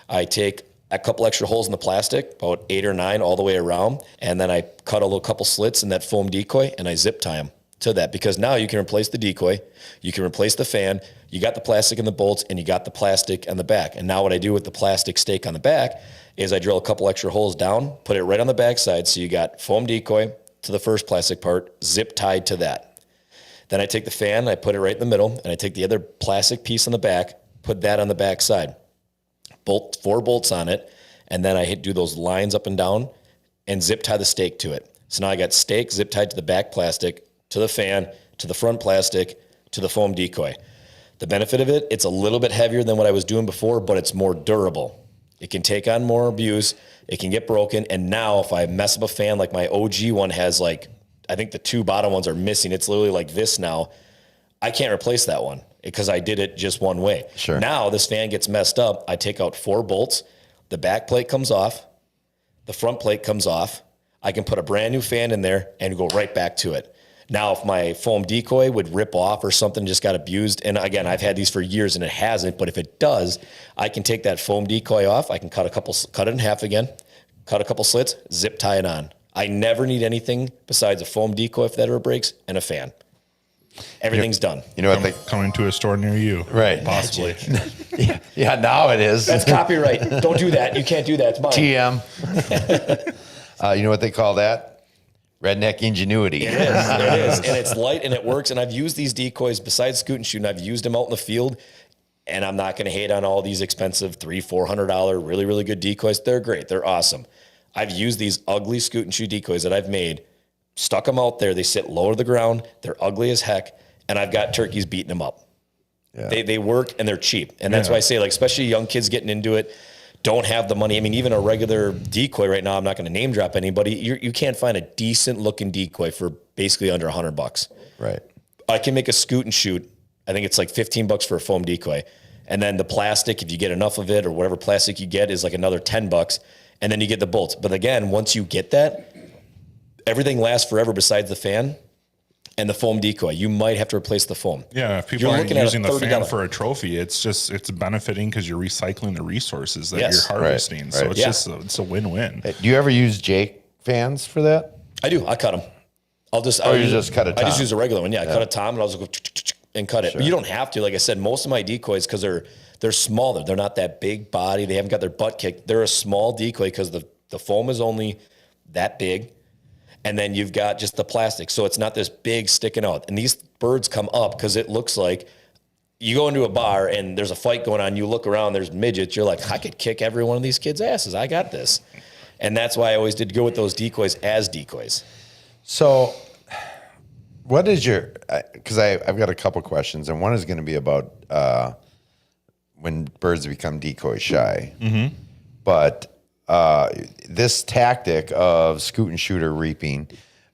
I take a couple extra holes in the plastic, about 8 or 9 all the way around. And then I cut a couple slits in that foam decoy, and I zip tie them to that. Because now you can replace the decoy, you can replace the fan, you got the plastic in the bolts, and you got the plastic on the back. And now what I do with the plastic stake on the back is I drill a couple extra holes down, put it right on the backside. So you got foam decoy to the first plastic part, zip tied to that. Then I take the fan, I put it right in the middle, and I take the other plastic piece on the back, put that on the back side. 4 bolts on it, and then I do those lines up and down and zip tie the stake to it. So now I got stake zip tied to the back plastic, to the fan, to the front plastic, to the foam decoy. The benefit of it, it's a little bit heavier than what I was doing before, but it's more durable. It can take on more abuse, it can get broken, and now if I mess up a fan, like my OG one has I think the 2 bottom ones are missing. It's literally like this now. I can't replace that one because I did it just one way. Sure. Now this fan gets messed up. I take out 4 bolts. The back plate comes off. The front plate comes off. I can put a brand new fan in there and go right back to it. Now, if my foam decoy would rip off or something just got abused, and again, I've had these for years and it hasn't, but if it does, I can take that foam decoy off. I can cut it in half again, cut a couple slits, zip tie it on. I never need anything besides a foam decoy if that ever breaks and a fan. Everything's done. You know what? Coming to a store near you. Right. Possibly. Yeah, now it is. That's copyright. Don't do that. You can't do that. It's mine. TM. You know what they call that? Redneck ingenuity. It is. And it's light and it works. And I've used these decoys besides scoot and shooting. I've used them out in the field. And I'm not going to hate on all these expensive $300-$400 really, really good decoys. They're great. They're awesome. I've used these ugly scoot and shoot decoys that I've made, stuck them out there. They sit low to the ground. They're ugly as heck. And I've got turkeys beating them up. Yeah. They work and they're cheap. And that's why I say, especially young kids getting into it, don't have the money. I mean, even a regular decoy right now, I'm not going to name drop anybody. You can't find a decent looking decoy for basically under $100. Right. I can make a scoot and shoot. I think it's like $15 for a foam decoy. And then the plastic, if you get enough of it or whatever plastic you get, is like another $10. and then you get the bolts. But again, once you get that, everything lasts forever besides the fan and the foam decoy. You might have to replace the foam. Yeah, if people aren't using the fan for a trophy, it's benefiting because you're recycling the resources that you're harvesting. Right. So it's it's a win-win. Do you ever use Jake fans for that? I do. I cut them. You just cut a tom? I just use a regular one. Yeah, I cut a tom and I'll just go and cut it. Sure. But you don't have to. Like I said, most of my decoys, because they're smaller. They're not that big body. They haven't got their butt kicked. They're a small decoy because the foam is only that big. And then you've got just the plastic. So it's not this big sticking out. And these birds come up because it looks like you go into a bar and there's a fight going on. You look around, there's midgets. You're like, I could kick every one of these kids' asses. I got this. And that's why I always did go with those decoys as decoys. So what is your, because I've got a couple questions, and one is going to be about when birds become decoy shy. Mm-hmm. But this tactic of scoot and shoot or reaping,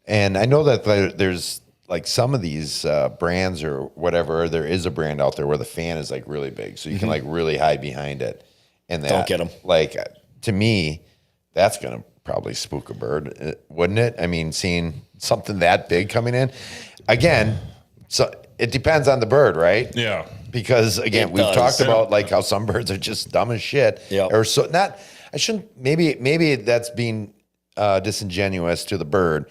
and I know that there's like some of these brands or whatever, there is a brand out there where the fan is like really big, so you can like really hide behind it. And that, don't get them. Like, to me, that's going to probably spook a bird, wouldn't it? I mean, seeing something that big coming in. Again, so it depends on the bird, right? Yeah. Because again, we've talked about like how some birds are just dumb as shit. Yeah. Or so not. I shouldn't. Maybe that's being disingenuous to the bird.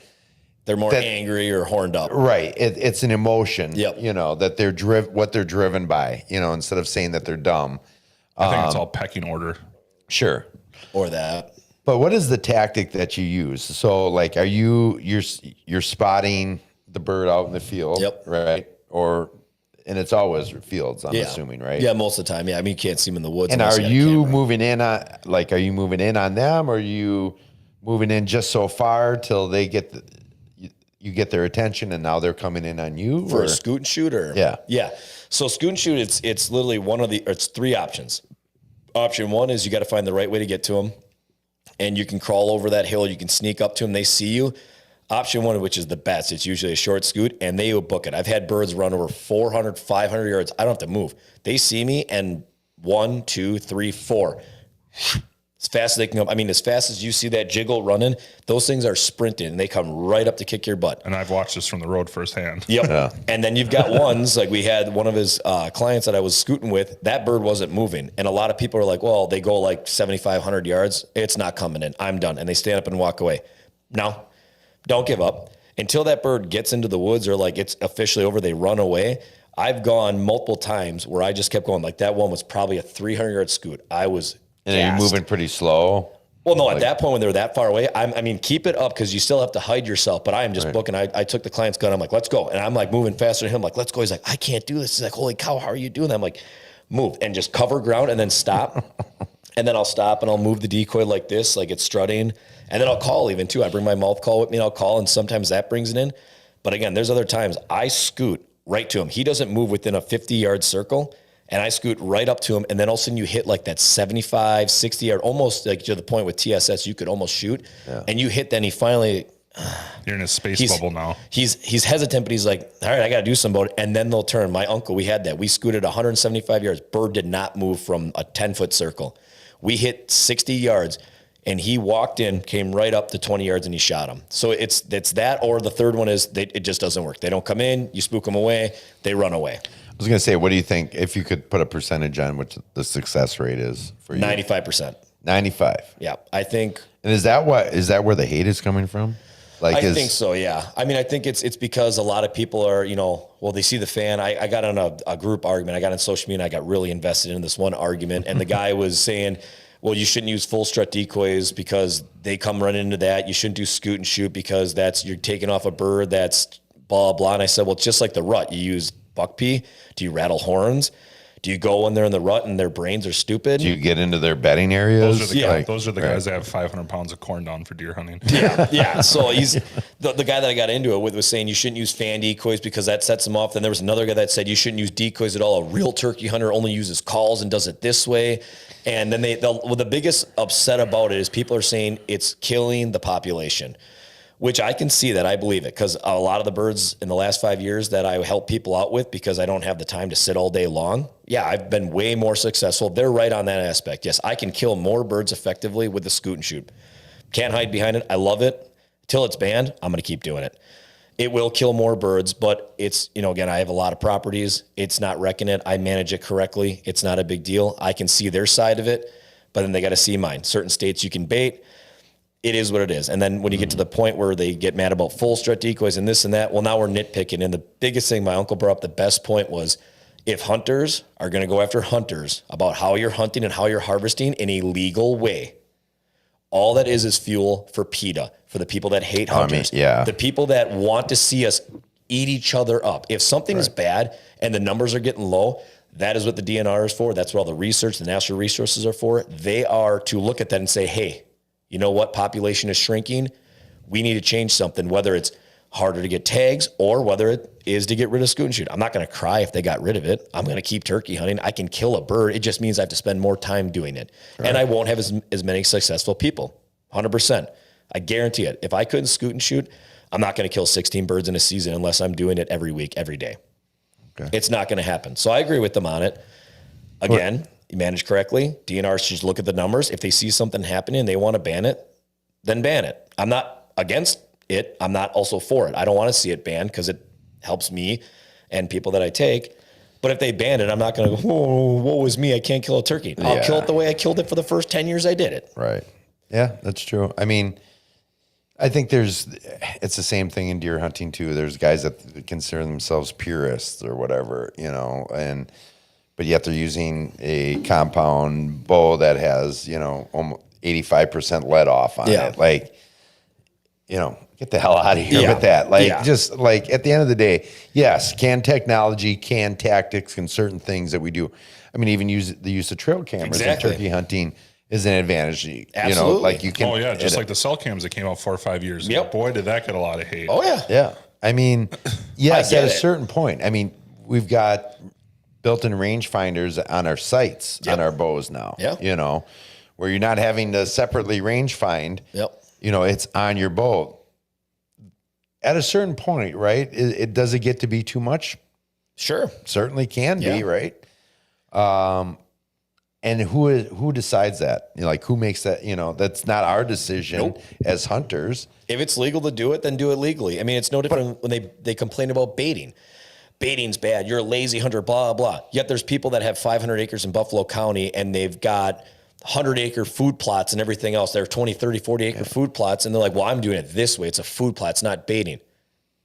They're more angry or horned up. Right. It's an emotion. Yep. You know, that they're what they're driven by. You know, instead of saying that they're dumb. I think it's all pecking order. Sure. Or that. But what is the tactic that you use? So, like, you're spotting the bird out in the field, yep, right? And it's always fields, I'm assuming, right? Yeah, most of the time. Yeah, I mean, you can't see them in the woods. And are you moving in on, like, are you moving in on them, or are you moving in just so far till they get you get their attention, and now they're coming in on you for a scoot and shoot? Or yeah. So scoot and shoot, it's literally it's three options. Option one is you got to find the right way to get to them. And you can crawl over that hill. You can sneak up to them. They see you. Option one, which is the best, it's usually a short scoot, and they will book it. I've had birds run over 400, 500 yards. I don't have to move. They see me, and 1, 2, 3, 4. As fast as they can come. I mean, as fast as you see that jiggle running, those things are sprinting, and they come right up to kick your butt. And I've watched this from the road firsthand. Yep. Yeah. And then you've got ones, like we had one of his clients that I was scooting with, that bird wasn't moving. And a lot of people are like, well, they go like 7,500 yards. It's not coming in. I'm done. And they stand up and walk away. No, don't give up. Until that bird gets into the woods or like it's officially over, they run away. I've gone multiple times where I just kept going. Like that one was probably a 300-yard scoot. I was And are you moving pretty slow? Well, no, at that point when they're that far away, I mean, keep it up because you still have to hide yourself. But I am just booking. I took the client's gun. I'm like, let's go. And I'm like moving faster than him. Like, let's go. He's like, I can't do this. He's like, holy cow, how are you doing that? I'm like, move and just cover ground and then stop. And then I'll stop and I'll move the decoy like this, like it's strutting. And then I'll call even too. I bring my mouth call with me and I'll call, and sometimes that brings it in. But again, there's other times I scoot right to him. He doesn't move within a 50-yard circle. And I scoot right up to him, and then all of a sudden you hit like that 75, 60-yard, almost like to the point with TSS you could almost shoot. Yeah. And you hit, then he finally... You're in a space bubble now. He's hesitant, but he's like, all right, I got to do something about it. And then they'll turn. My uncle, we had that. We scooted 175 yards. Bird did not move from a 10-foot circle. We hit 60 yards, and he walked in, came right up to 20 yards, and he shot him. So it's that, or the third one is it just doesn't work. They don't come in, you spook them away, they run away. I was going to say, what do you think, if you could put a percentage on what the success rate is for you? 95%. 95. Yeah, I think. And is that where the hate is coming from? Like, I think so, yeah. I mean, I think it's because a lot of people are, they see the fan. I got on a group argument. I got on social media, and I got really invested in this one argument. And the guy was saying, well, you shouldn't use full strut decoys because they come running into that. You shouldn't do scoot and shoot because you're taking off a bird that's blah, blah. And I said, well, it's just like the rut. You use buck pea? Do you rattle horns? Do you go when they're in the rut and their brains are stupid? Do you get into their bedding areas? Those are the guys that have 500 pounds of corn down for deer hunting. Yeah. So he's the guy that I got into it with was saying you shouldn't use fan decoys because that sets them off. Then there was another guy that said you shouldn't use decoys at all. A real turkey hunter only uses calls and does it this way. And then the biggest upset about it is people are saying it's killing the population, Which I can see that. I believe it, because a lot of the birds in the last 5 years that I help people out with, because I don't have the time to sit all day long. Yeah, I've been way more successful. They're right on that aspect. Yes, I can kill more birds effectively with the scoot and shoot. Can't hide behind it. I love it. Till it's banned, I'm going to keep doing it. It will kill more birds, but it's, again, I have a lot of properties. It's not wrecking it. I manage it correctly. It's not a big deal. I can see their side of it, but then they got to see mine. Certain states you can bait. It is what it is. And then when you get to the point where they get mad about full strut decoys and this and that, well, now we're nitpicking. And the biggest thing my uncle brought up, the best point was, if hunters are going to go after hunters about how you're hunting and how you're harvesting in a legal way, all that is fuel for PETA, for the people that hate hunters. The people that want to see us eat each other up. If something is bad and the numbers are getting low, that is what the DNR is for. That's what all the research, the natural resources are for. They are to look at that and say, hey, you know what? Population is shrinking. We need to change something, whether it's harder to get tags or whether it is to get rid of scoot and shoot. I'm not going to cry if they got rid of it. I'm going to keep turkey hunting. I can kill a bird. It just means I have to spend more time doing it. Right. And I won't have as many successful people. 100%. I guarantee it. If I couldn't scoot and shoot, I'm not going to kill 16 birds in a season unless I'm doing it every week, every day. Okay. It's not going to happen. So I agree with them on it. Again, you manage correctly. DNRs should look at the numbers. If they see something happening and they want to ban it, then ban it. I'm not against it. I'm not also for it. I don't want to see it banned because it helps me and people that I take. But if they ban it, I'm not going to go, whoa, woe is me, I can't kill a turkey. I'll kill it the way I killed it for the first 10 years I did it. Right. Yeah, that's true. I mean, I think it's the same thing in deer hunting too. There's guys that consider themselves purists or whatever, but yet they're using a compound bow that has, almost 85% lead off on it. Like, get the hell out of here with that. Like, just like at the end of the day, yes, can technology, can tactics, and certain things that we do. I mean, even the use of trail cameras in turkey hunting is an advantage. Absolutely. Like you can. Oh yeah, just like the cell cams that came out 4 or 5 years ago. Boy, did that get a lot of hate. Oh yeah. Yeah. I mean, yes, at a certain point. I mean, we've got built-in rangefinders on our sights, on our bows now. Yeah. Where you're not having to separately range find. Yep. It's on your bow. At a certain point, right? Does it get to be too much? Sure. Certainly can be, right? And who decides that? Who makes that? That's not our decision as hunters. If it's legal to do it, then do it legally. I mean, it's no different when they complain about baiting. Baiting's bad. You're a lazy hunter, blah, blah. Yet there's people that have 500 acres in Buffalo County and they've got 100-acre food plots and everything else. They're 20, 30, 40-acre food plots. And they're like, well, I'm doing it this way. It's a food plot. It's not baiting.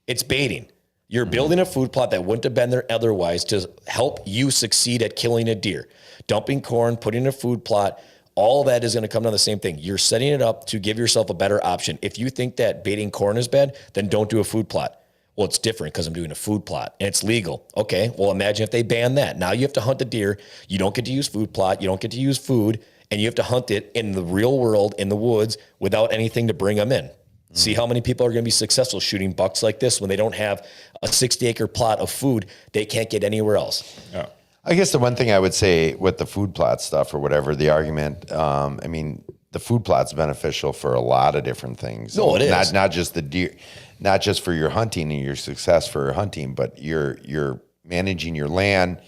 It's baiting. You're building a food plot that wouldn't have been there otherwise to help you succeed at killing a deer. Dumping corn, putting in a food plot, all that is going to come down to the same thing. You're setting it up to give yourself a better option. If you think that baiting corn is bad, then don't do a food plot. Well, it's different because I'm doing a food plot and it's legal. Okay, well, imagine if they ban that. Now you have to hunt the deer. You don't get to use food plot. You don't get to use food. And you have to hunt it in the real world, in the woods, without anything to bring them in. See how many people are going to be successful shooting bucks like this when they don't have a 60-acre plot of food they can't get anywhere else. Yeah. I guess the one thing I would say with the food plot stuff or whatever, the argument, I mean, the food plot's beneficial for a lot of different things. No, it is. Not just the deer, not just for your hunting and your success for hunting, but you're managing your land.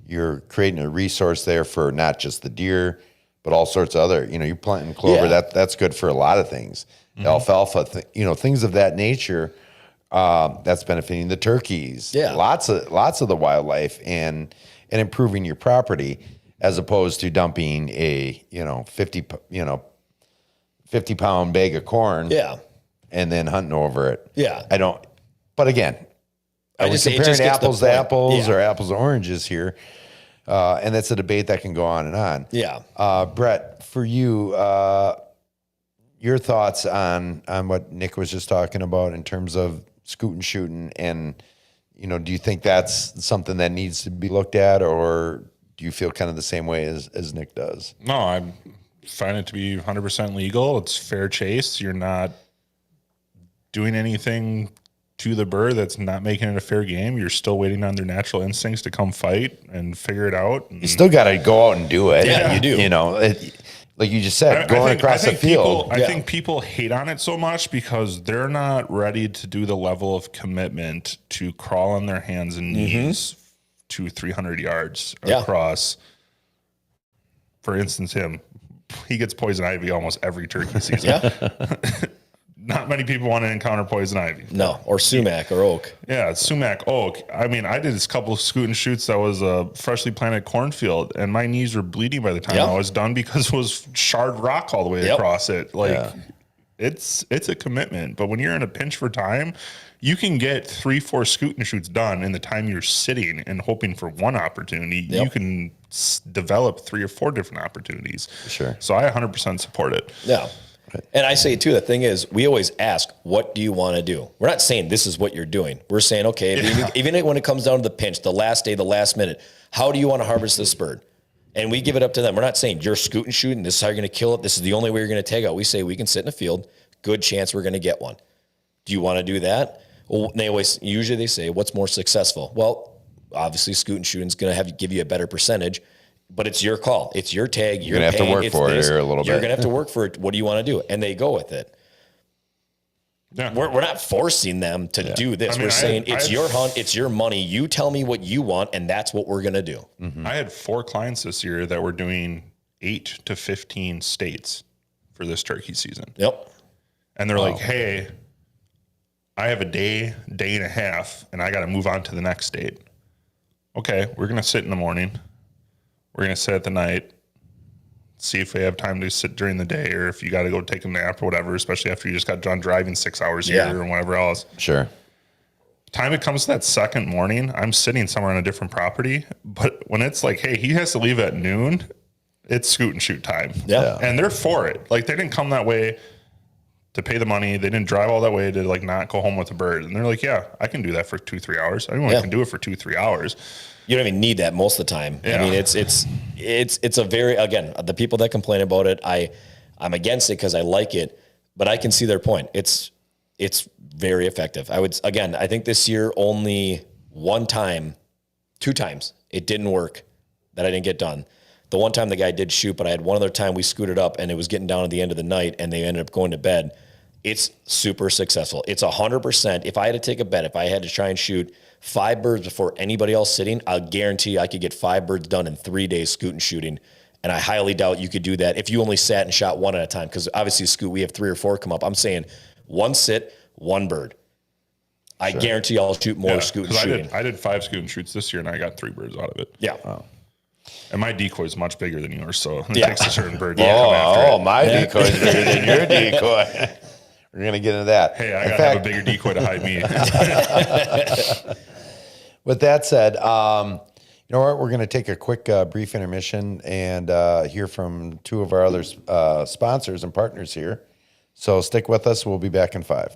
You're creating a resource there for not just the deer, but all sorts of other, you're planting clover. That's good for a lot of things. Alfalfa, things of that nature. That's benefiting the turkeys. Yeah, lots of the wildlife and improving your property, as opposed to dumping a 50-pound bag of corn. Yeah, and then hunting over it. Yeah, I don't. But again, I was comparing apples to apples or apples to oranges here. And that's a debate that can go on and on. Yeah. Brett, for you, your thoughts on what Nick was just talking about in terms of scooting, shooting, and, do you think that's something that needs to be looked at, or do you feel kind of the same way as Nick does? No, I find it to be 100% legal. It's fair chase. You're not doing anything to the bird that's not making it a fair game. You're still waiting on their natural instincts to come fight and figure it out. You still got to go out and do it. Yeah, you do. like you just said, going across the field. I think people hate on it so much because they're not ready to do the level of commitment to crawl on their hands and knees to 300 yards across. For instance, he gets poison ivy almost every turkey season. Not many people want to encounter poison ivy. No, or sumac or oak. Yeah, sumac, oak. I mean, I did this couple of scoot and shoots that was a freshly planted cornfield, and my knees were bleeding by the time I was done because it was shard rock all the way across it. Like, it's a commitment. But when you're in a pinch for time, you can get 3-4 scoot and shoots done in the time you're sitting and hoping for one opportunity. You can develop 3 or 4 different opportunities. Sure. So I 100% support it. Yeah. And I say, too, the thing is, we always ask, what do you want to do? We're not saying this is what you're doing. We're saying, okay, even when it comes down to the pinch, the last day, the last minute, how do you want to harvest this bird? And we give it up to them. We're not saying you're scoot and shooting. This is how you're going to kill it. This is the only way you're going to tag out. We say we can sit in a field. Good chance we're going to get one. Do you want to do that? Well, usually they say, what's more successful? Well, obviously, scoot and shooting is going to give you a better percentage. But it's your call. It's your tag. You're going to have to work for it here a little bit. You're going to have to work for it. What do you want to do? And they go with it. Yeah. We're not forcing them to do this. I mean, we're saying it's your hunt. It's your money. You tell me what you want, and that's what we're going to do. I had 4 clients this year that were doing 8 to 15 states for this turkey season. Yep. And they're like, hey, I have a day and a half, and I got to move on to the next state. Okay, we're going to sit in the morning. We're going to sit at the night, see if we have time to sit during the day or if you got to go take a nap or whatever, especially after you just got done driving 6 hours here or whatever else. Sure. Time it comes to that second morning, I'm sitting somewhere on a different property. But when it's like, hey, he has to leave at noon, it's scoot and shoot time. Yeah. And they're for it. Like, they didn't come that way to pay the money. They didn't drive all that way to, like, not go home with a bird. And they're like, yeah, I can do that for 2-3 hours. Anyone can do it for 2-3 hours. You don't even need that most of the time. Yeah. I mean, it's a very, again, the people that complain about it, I'm against it because I like it, but I can see their point. It's very effective. I think this year only 2 times it didn't work that I didn't get done. The one time the guy did shoot, but I had one other time we scooted up and it was getting down at the end of the night and they ended up going to bed. It's super successful. It's 100%. If I had to take a bet, if I had to try and shoot 5 birds before anybody else sitting, I'll guarantee I could get 5 birds done in 3 days scooting shooting. And I highly doubt you could do that if you only sat and shot one at a time. Because obviously scoot, we have 3 or 4 come up. I'm saying 1 sit, 1 bird. I guarantee I'll shoot more scoot and shooting. I did 5 scoot and shoots this year and I got 3 birds out of it. Yeah. Wow. And my decoy is much bigger than yours, so it takes a certain bird to come after it. My decoy is bigger than your decoy. We're going to get into that. Hey, I got to have a bigger decoy to hide me. With that said, you know what? We're going to take a quick brief intermission and hear from 2 of our other sponsors and partners here. So stick with us. We'll be back in 5.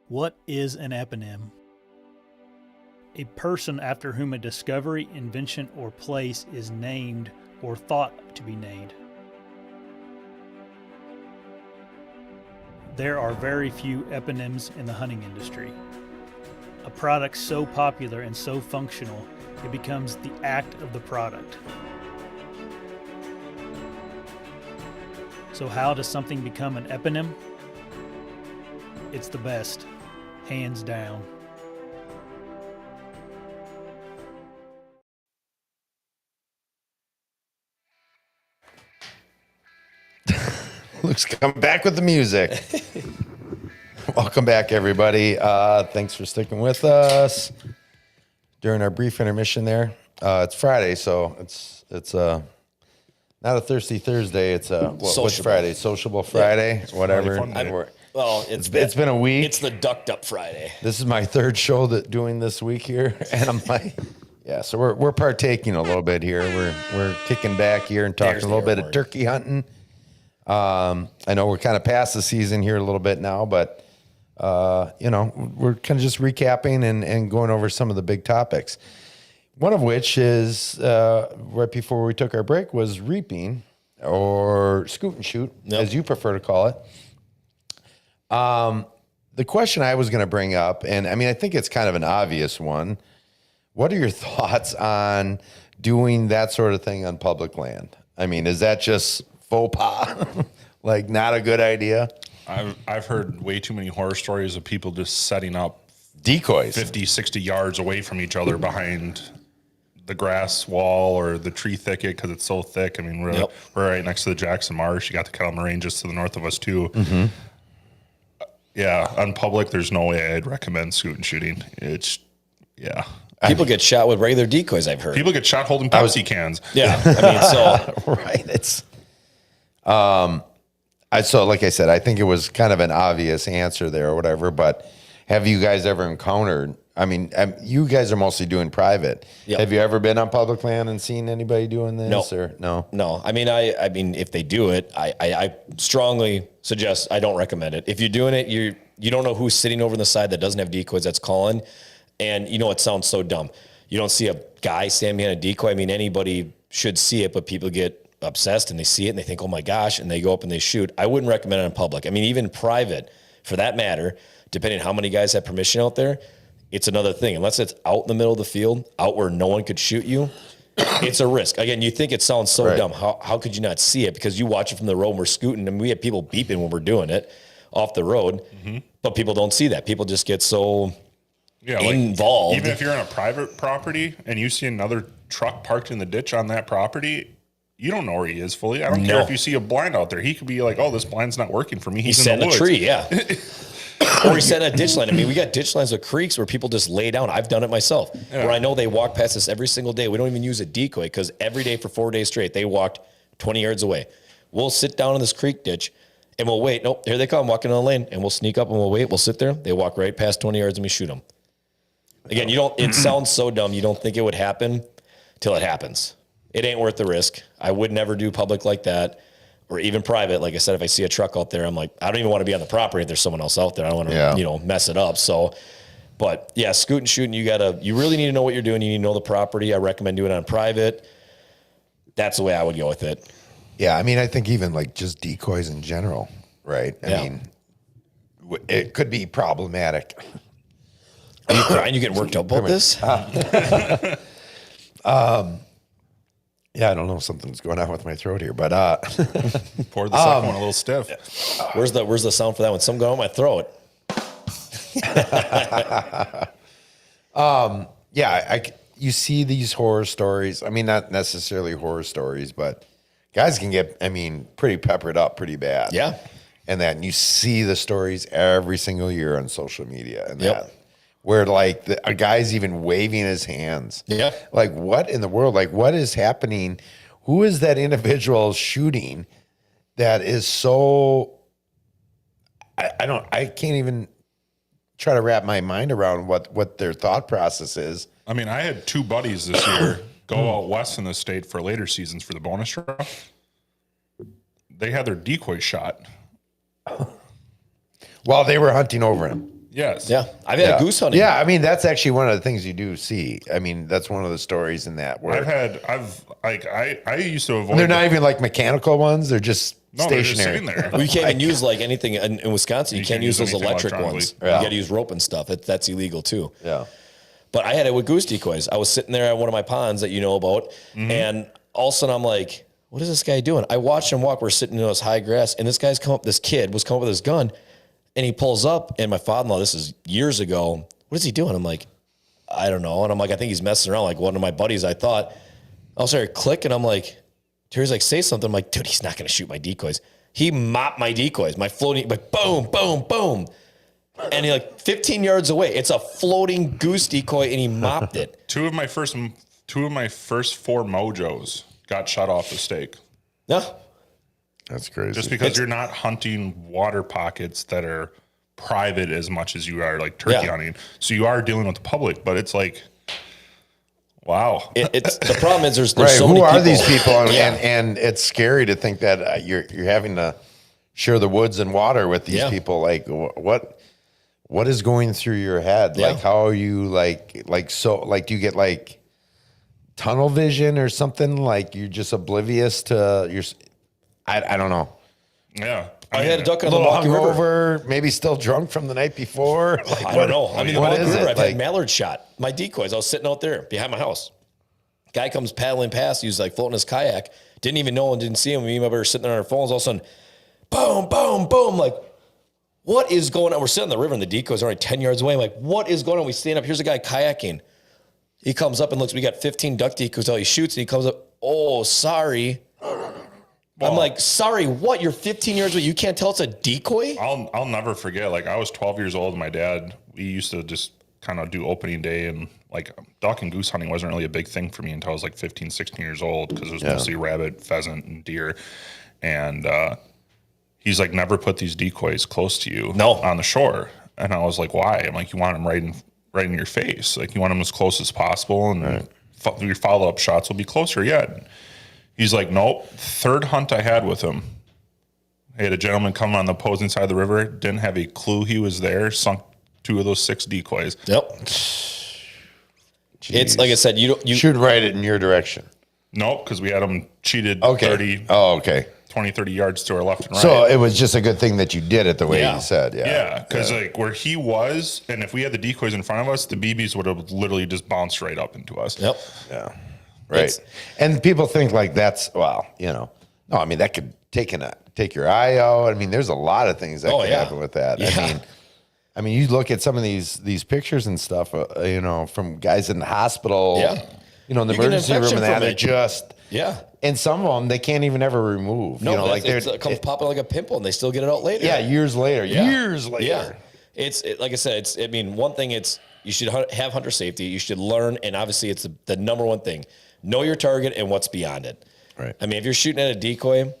What is an eponym? A person after whom a discovery, invention, or place is named or thought to be named. There are very few eponyms in the hunting industry. A product so popular and so functional, it becomes the act of the product. So how does something become an eponym? It's the best, hands down. Luke's coming back with the music. Welcome back, everybody. Thanks for sticking with us during our brief intermission there. It's Friday, so it's not a thirsty Thursday. It's what's Friday? Sociable Friday, whatever. Well, it's been a week. It's the ducked up Friday. This is my third show doing this week here, and I'm like, yeah. So we're partaking a little bit here. We're kicking back here and talking a little bit of turkey hunting. I know we're kind of past the season here a little bit now, but we're kind of just recapping and going over some of the big topics. One of which is right before we took our break was reaping or scoot and shoot, as you prefer to call it. The question I was going to bring up, and I mean, I think it's kind of an obvious one. What are your thoughts on doing that sort of thing on public land? I mean, is that just faux pas? Like, not a good idea? I've heard way too many horror stories of people just setting up decoys 50, 60 yards away from each other behind the grass wall or the tree thicket because it's so thick. I mean, we're right next to the Jackson Marsh. You got the Kettle Moraine just to the north of us, too. Mm-hmm. Yeah, on public, there's no way I'd recommend scoot and shooting. People get shot with regular decoys, I've heard. People get shot holding Pepsi cans. Yeah, I mean, so. Right, it's... So like I said, I think it was kind of an obvious answer there or whatever, but have you guys ever encountered, I mean, you guys are mostly doing private. Yep. Have you ever been on public land and seen anybody doing this? No. I mean, if they do it, I strongly suggest, I don't recommend it. If you're doing it, you don't know who's sitting over on the side that doesn't have decoys that's calling. And it sounds so dumb. You don't see a guy standing behind a decoy. I mean, anybody should see it, but people get obsessed and they see it and they think, oh my gosh, and they go up and they shoot. I wouldn't recommend it in public. I mean, even private, for that matter, depending on how many guys have permission out there, it's another thing. Unless it's out in the middle of the field, out where no one could shoot you, it's a risk. Again, you think it sounds so dumb. How could you not see it? Because you watch it from the road and we're scooting, and we have people beeping when we're doing it off the road, but people don't see that. People just get so involved. Even if you're on a private property and you see another truck parked in the ditch on that property, you don't know where he is fully. I don't care if you see a blind out there. He could be like, oh, this blind's not working for me. He's in the woods. A tree, yeah. Or he's setting a ditch line. I mean, we got ditch lines with creeks where people just lay down. I've done it myself. Yeah. Where I know they walk past us every single day. We don't even use a decoy because every day for 4 days straight, they walked 20 yards away. We'll sit down in this creek ditch and we'll wait. Nope, here they come walking on the lane. And we'll sneak up and we'll wait. We'll sit there. They walk right past 20 yards and we shoot them. Again, it sounds so dumb. You don't think it would happen till it happens. It ain't worth the risk. I would never do public like that, or even private. Like I said, if I see a truck out there, I'm like, I don't even want to be on the property if there's someone else out there. I don't want to, mess it up. So, but yeah, scooting, shooting, you really need to know what you're doing. You need to know the property. I recommend doing it on private. That's the way I would go with it. Yeah. I mean, I think even like just decoys in general, right? I mean, it could be problematic. Are you crying? You getting worked up about this? Yeah, I don't know. Something's going on with my throat here, but pour the second one a little stiff. Where's the sound for that one? Something going on my throat. You see these horror stories. I mean, not necessarily horror stories, but guys can get, pretty peppered up pretty bad. Yeah. And then you see the stories every single year on social media, and that. Where like a guy's even waving his hands. Yeah. Like, what in the world? Like, what is happening? Who is that individual shooting that is so, I can't even try to wrap my mind around what their thought process is. I mean, I had two buddies this year go out west in the state for later seasons for the bonus draw. They had their decoy shot while they were hunting over him. Yes. Yeah. I've had goose hunting. Yeah, I mean that's actually one of the things you do see. I mean that's one of the stories in that where I used to avoid. they're not even like mechanical ones; they're just they're just stationary. sitting there. Well, you can't even use like anything in Wisconsin. You can't use those anything electric electronically. ones. Yeah. You got to use rope and stuff. That's illegal too. Yeah. But I had it with goose decoys. I was sitting there at one of my ponds that you know about, and all of a sudden I'm like, "What is this guy doing?" I watched him walk. We're sitting in this high grass, and this kid was coming up with his gun, and he pulls up, and my father-in-law, this is years ago, what is he doing? I'm like, I don't know. And I'm like, I think he's messing around. Like one of my buddies, I thought. I was there, click, and I'm like, Terry's like, say something. I'm like, dude, he's not going to shoot my decoys. He mopped my decoys, my floating, like boom, boom, boom. And he like 15 yards away. It's a floating goose decoy, and he mopped it. Two of my first 4 mojos got shot off the stake. Yeah. That's crazy. Just because you're not hunting water pockets that are private as much as you are like turkey hunting. So you are dealing with the public, but it's like, wow. It's the problem is there's right. so Who many are people. these people? And it's scary to think that you're having to share the woods and water with these people. Like what is going through your head? Yeah. Like how are you do you get like tunnel vision or something? Like you're just oblivious to your. I don't know. Yeah. I had a duck on A the little Milwaukee River. hungover, maybe still drunk from the night before. Like, I don't know. I mean, the what Milwaukee is River, it? I've had mallard shot. My decoys, I was sitting out there behind my house. Guy comes paddling past. He was like floating his kayak. Didn't even know and didn't see him. Me and my brother were sitting there on our phones. All of a sudden, boom, boom, boom. Like, what is going on? We're sitting on the river and the decoys are only 10 yards away. I'm like, what is going on? We stand up. Here's a guy kayaking. He comes up and looks. We got 15 duck decoys. He shoots and he comes up. Oh, sorry. I'm like, sorry, what? You're 15 years old. You can't tell it's a decoy? I'll never forget. Like I was 12 years old. And my dad, we used to just kind of do opening day, and like duck and goose hunting wasn't really a big thing for me until I was like 15, 16 years old, because it was mostly rabbit, pheasant, and deer. And he's like, never put these decoys close to you on the shore. And I was like, why? I'm like, you want them right in your face. Like you want them as close as possible, and your follow-up shots will be closer yet. He's like, nope. Third hunt I had with him, I had a gentleman come on the opposing side of the river, didn't have a clue he was there, sunk 2 of those 6 decoys. Yep. Jeez. It's like I said, you should write it in your direction. Nope, because we had him cheated 30 yards to our left and right. So it was just a good thing that you did it the way you said. Yeah, because like where he was, and if we had the decoys in front of us, the BBs would have literally just bounced right up into us. Yep. Yeah. Right. And people think like that's, no, I mean, that could take your eye out. I mean, there's a lot of things that could happen with that. Yeah. I mean, you look at some of these pictures and stuff, from guys in the hospital, in the emergency room and that, it just, and some of them, they can't even ever remove, like it comes popping like a pimple and they still get it out later. Yeah. Years later. Yeah. It's like I said, one thing you should have hunter safety. You should learn. And obviously it's the number one thing. Know your target and what's beyond it. Right. I mean, if you're shooting at a decoy,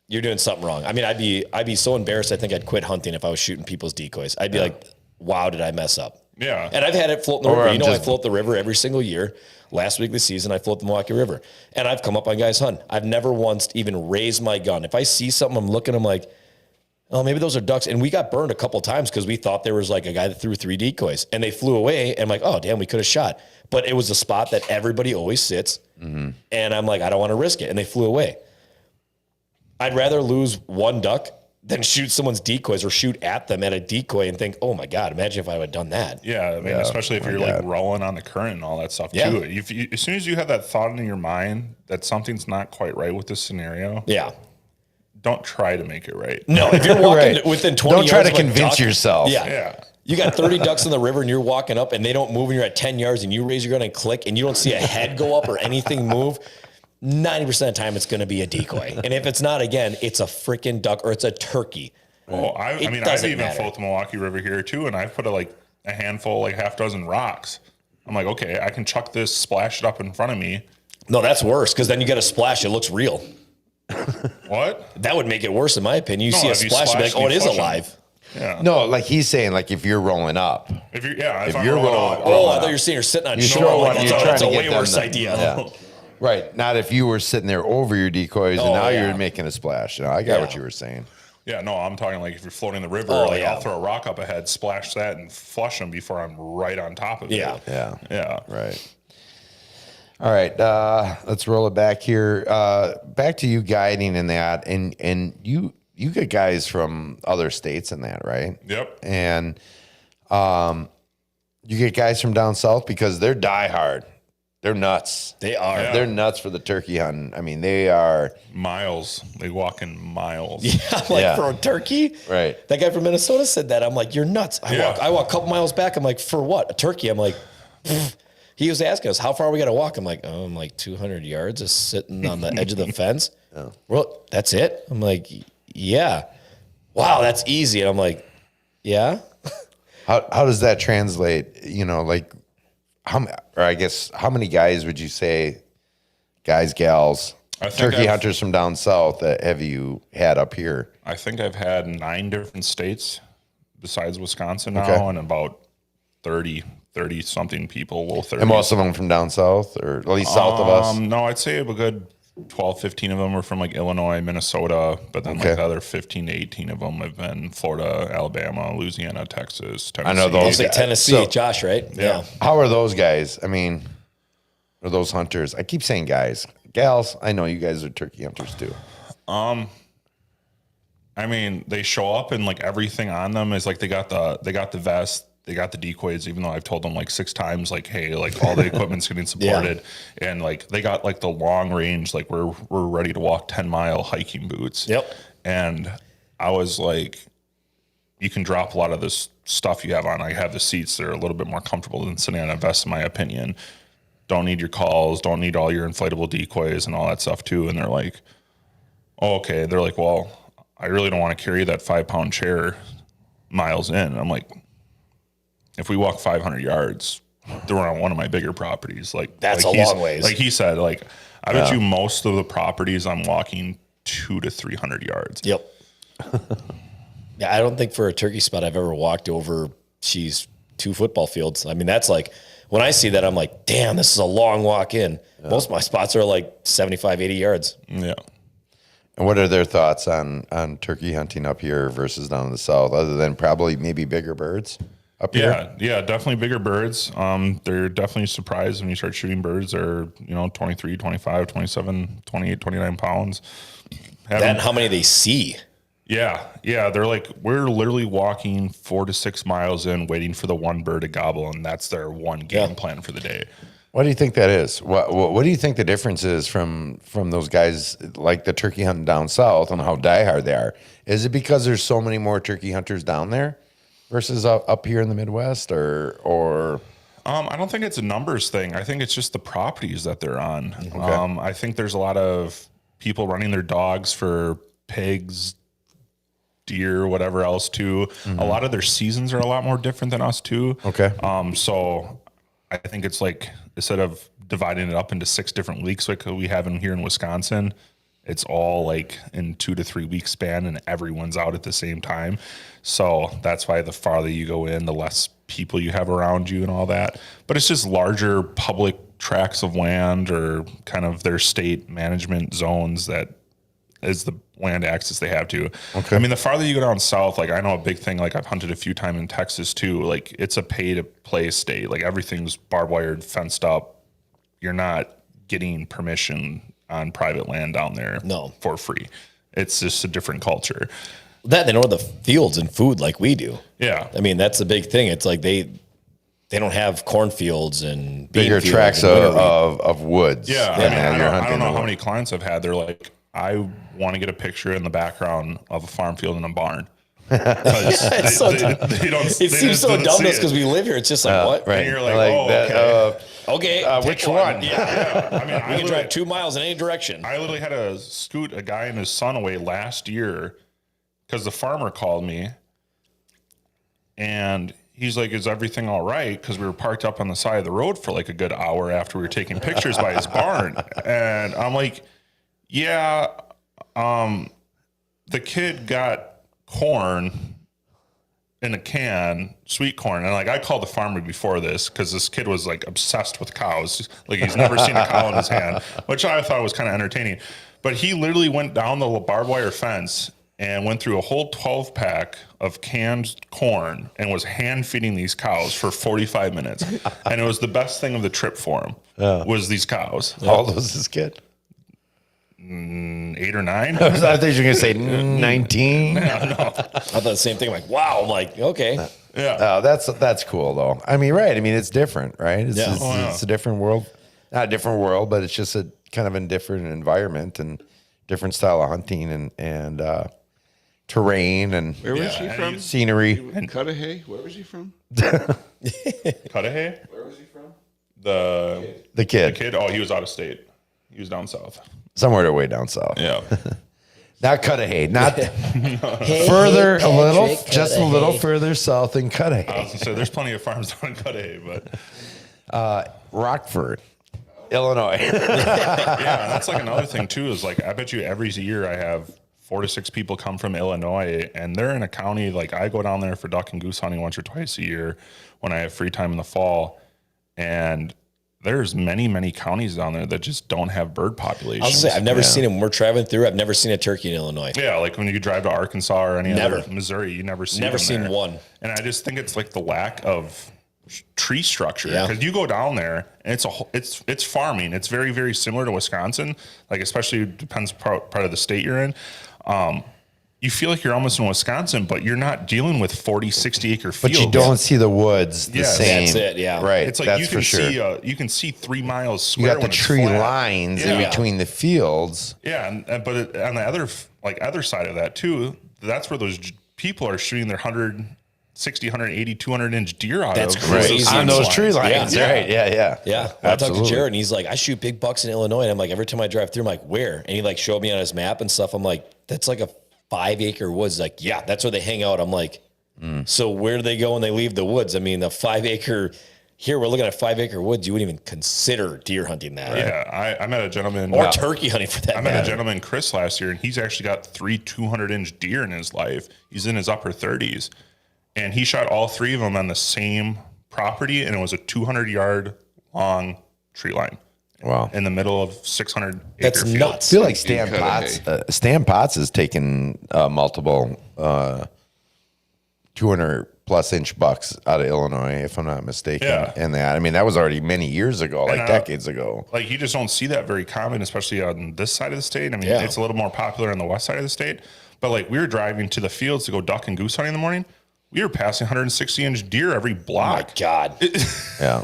you're doing something wrong. I mean, I'd be so embarrassed. I think I'd quit hunting if I was shooting people's decoys. I'd be like, wow, did I mess up? Yeah. And I've had it float in the river. I float the river every single year. Last week of the season, I float the Milwaukee River. And I've come up on guys hunting. I've never once even raised my gun. If I see something, I'm looking, I'm like, oh, maybe those are ducks. And we got burned a couple of times because we thought there was like a guy that threw 3 decoys. And they flew away. And I'm like, oh, damn, we could have shot. But it was a spot that everybody always sits. Mm-hmm. And I'm like, I don't want to risk it. And they flew away. I'd rather lose 1 duck than shoot someone's decoys or shoot at them at a decoy and think, oh my God, imagine if I would have done that. Yeah, I mean, especially if you're like rolling on the current and all that stuff too. As soon as you have that thought in your mind that something's not quite right with this scenario, don't try to make it right. No, if you're walking within 20 don't yards try to of a convince duck, yourself. Yeah. You got 30 ducks in the river and you're walking up and they don't move and you're at 10 yards and you raise your gun and click and you don't see a head go up or anything move. 90% of the time it's going to be a decoy. And if it's not, again, it's a freaking duck or it's a turkey. Oh, I've even float the Milwaukee River here too, and I've put a handful, like half dozen rocks. I'm like, okay, I can chuck this, splash it up in front of me. No, that's worse because then you got a splash. It looks real. What? That would make it worse in my opinion. You see a splash, and be like, oh, it is alive. Yeah. No, like he's saying, like if you're rolling up. If you're rolling up. Oh, I thought you were saying you're sitting on shore. That's a way worse idea. Yeah. Right. Not if you were sitting there over your decoys and now you're making a splash. I got what you were saying. Yeah, no, I'm talking like if you're floating the river, I'll throw a rock up ahead, splash that, and flush them before I'm right on top of it. Yeah. Right. All right. Let's roll it back here. Back to you guiding in that, and you get guys from other states in that, right? Yep. And you get guys from down south because they're diehard. They're nuts. They are. Yeah. They're nuts for the turkey hunting. I mean, they are miles. They walk in miles. Yeah, for a turkey. Right. That guy from Minnesota said that. I'm like, you're nuts. I walk a couple miles back. I'm like, for what? A turkey? I'm like, pfft. He was asking us, how far are we gonna walk? I'm like, I'm like 200 yards, just sitting on the edge of the fence. Well, that's it. I'm like, yeah. Wow, that's easy. And I'm like, yeah. How does that translate? You know, like how many guys would you say, guys, gals, turkey hunters from down south that have you had up here? I think I've had 9 different states besides Wisconsin now, and about 30 something people. Well, 30. And most of them from down south, or at least south of us? No, I'd say a good 12, 15 of them are from like Illinois, Minnesota, but then like the other 15 to 18 of them have been Florida, Alabama, Louisiana, Texas, Tennessee. I know those. Mostly Tennessee, so, Josh, right? Yeah. How are those guys? I mean, are those hunters? I keep saying guys. Gals, I know you guys are turkey hunters too. I mean, they show up and like everything on them is like they got the vest, they got the decoys, even though I've told them like 6 times, like, hey, like all the equipment's getting supported. And like they got like the long range, like we're ready to walk 10-mile hiking boots. Yep. And I was like, you can drop a lot of this stuff you have on. I have the seats that are a little bit more comfortable than sitting on a vest, in my opinion. Don't need your calls, don't need all your inflatable decoys and all that stuff too. And they're like, oh, okay. They're like, well, I really don't want to carry that 5-pound chair miles in. And I'm like, if we walk 500 yards, they're on one of my bigger properties. Like that's like a long ways. Like he said, like I bet you most of the properties I'm walking 200 to 300 yards. Yep. Yeah, I don't think for a turkey spot I've ever walked over 2 football fields. I mean, that's like when I see that, I'm like, damn, this is a long walk in. Most of my spots are like 75, 80 yards. Yeah. And what are their thoughts on turkey hunting up here versus down in the south, other than probably maybe bigger birds up here? Yeah, definitely bigger birds. They're definitely surprised when you start shooting birds. They're, 23, 25, 27, 28, 29 pounds. Then how many they see? Yeah. They're like, we're literally walking 4 to 6 miles in, waiting for the one bird to gobble, and that's their one game plan for the day. What do you think that is? What do you think the difference is from those guys like the turkey hunting down south and how diehard they are? Is it because there's so many more turkey hunters down there versus up here in the Midwest, or? I don't think it's a numbers thing. I think it's just the properties that they're on. Okay. I think there's a lot of people running their dogs for pigs, deer, whatever else too. Mm-hmm. A lot of their seasons are a lot more different than us too. Okay. So I think it's like, instead of dividing it up into 6 different weeks like we have here in Wisconsin, it's all like in 2 to 3 week span and everyone's out at the same time. So that's why the farther you go in, the less people you have around you and all that. But it's just larger public tracts of land or kind of their state management zones that is the land access they have to. Okay. I mean, the farther you go down south, like I know a big thing, like I've hunted a few times in Texas too, like it's a pay to play state. Like everything's barbed wired, fenced up. You're not getting permission on private land down there for free. It's just a different culture. That they know the fields and food like we do. Yeah. I mean, that's the big thing. It's like they don't have cornfields and bigger tracts of woods. Yeah. I mean, I don't know how many clients I've had. They're like, I want to get a picture in the background of a farm field in a barn. It seems so dumb just because we live here. It's just like, what? Right. And you're like, okay. Which one? Yeah. I mean, I can drive 2 miles in any direction. I literally had to scoot a guy and his son away last year because the farmer called me and he's like, is everything all right? Because we were parked up on the side of the road for like a good hour after we were taking pictures by his barn. And I'm like, yeah, the kid got corn in a can, sweet corn. And like, I called the farmer before this because this kid was like obsessed with cows. Like he's never seen a cow in his hand, which I thought was kind of entertaining. But he literally went down the barbed wire fence and went through a whole 12 pack of canned corn and was hand feeding these cows for 45 minutes. And it was the best thing of the trip for him was these cows. How old was this kid? 8 or 9. I thought you were going to say 19. I thought the same thing. I'm like, wow. I'm like, okay. Yeah. That's cool though. I mean, right. I mean, it's different, right? It's, Yeah. it's a different world. Not a different world, but it's just a kind of a different environment and different style of hunting and terrain and Where was he from? scenery. Cudahy? Where was he from? Cudahy? Where was he from? The kid. Kid? Oh, he was out of state. He was down south. Somewhere way down south. Yeah. Not Cudahy. Not further, a little, just a little further south than I Cudahy. was gonna say there's plenty of farms down in Cudahy, but Rockford, Illinois. yeah, that's like another thing too. Is like I bet you every year I have 4 to 6 people come from Illinois, and they're in a county like I go down there for duck and goose hunting once or twice a year when I have free time in the fall, and there's many counties down there that just don't have bird populations. I was gonna say, I've never seen them. We're traveling through. I've never seen a turkey in Illinois. Yeah, like when you drive to Arkansas or any Never. other Missouri, you never see Never them seen there. one. And I just think it's like the lack of tree structure Yeah. because you go down there and it's farming. It's very similar to Wisconsin. Like especially depends part of the state you're in. You feel like you're almost in Wisconsin, but you're not dealing with 40, 60 acre fields. But you don't see the woods the Yes. same. That's it, yeah. Right. It's like that's you for can sure. see you can see 3 miles You square. got the when it's tree flat. lines Yeah. in between the fields. Yeah, but on the other side of that too, that's where those people are shooting their 160, 180, 200 inch deer out That's of. crazy. On those tree lines. Yeah. Right. Yeah. Yeah. Well, I talked to Absolutely. Jared and he's like, I shoot big bucks in Illinois. And I'm like, every time I drive through, I'm like, where? And he like showed me on his map and stuff. I'm like, that's like a 5 acre woods. Like, yeah, that's where they hang out. I'm like, so where do they go when they leave the woods? I mean, the 5 acre here, we're looking at 5 acre woods. You wouldn't even consider deer hunting that. Yeah, I met a gentleman. Or turkey hunting for that I met a matter. gentleman, Chris, last year, and he's actually got 3 200 inch deer in his life. He's in his upper 30s, and he shot all 3 of them on the same property, and it was a 200-yard long tree line. Wow. In the middle of 600 That's acre field. nuts. I feel like Stan Potts has taken multiple 200 plus inch bucks out of Illinois, if I'm not mistaken. Yeah. And that, I mean, that was already many years ago, like decades ago. Like you just don't see that very common, especially on this side of the state. I mean, Yeah. it's a little more popular on the west side of the state. But like we were driving to the fields to go duck and goose hunting in the morning. We were passing 160 inch deer every Oh my block. God. Yeah.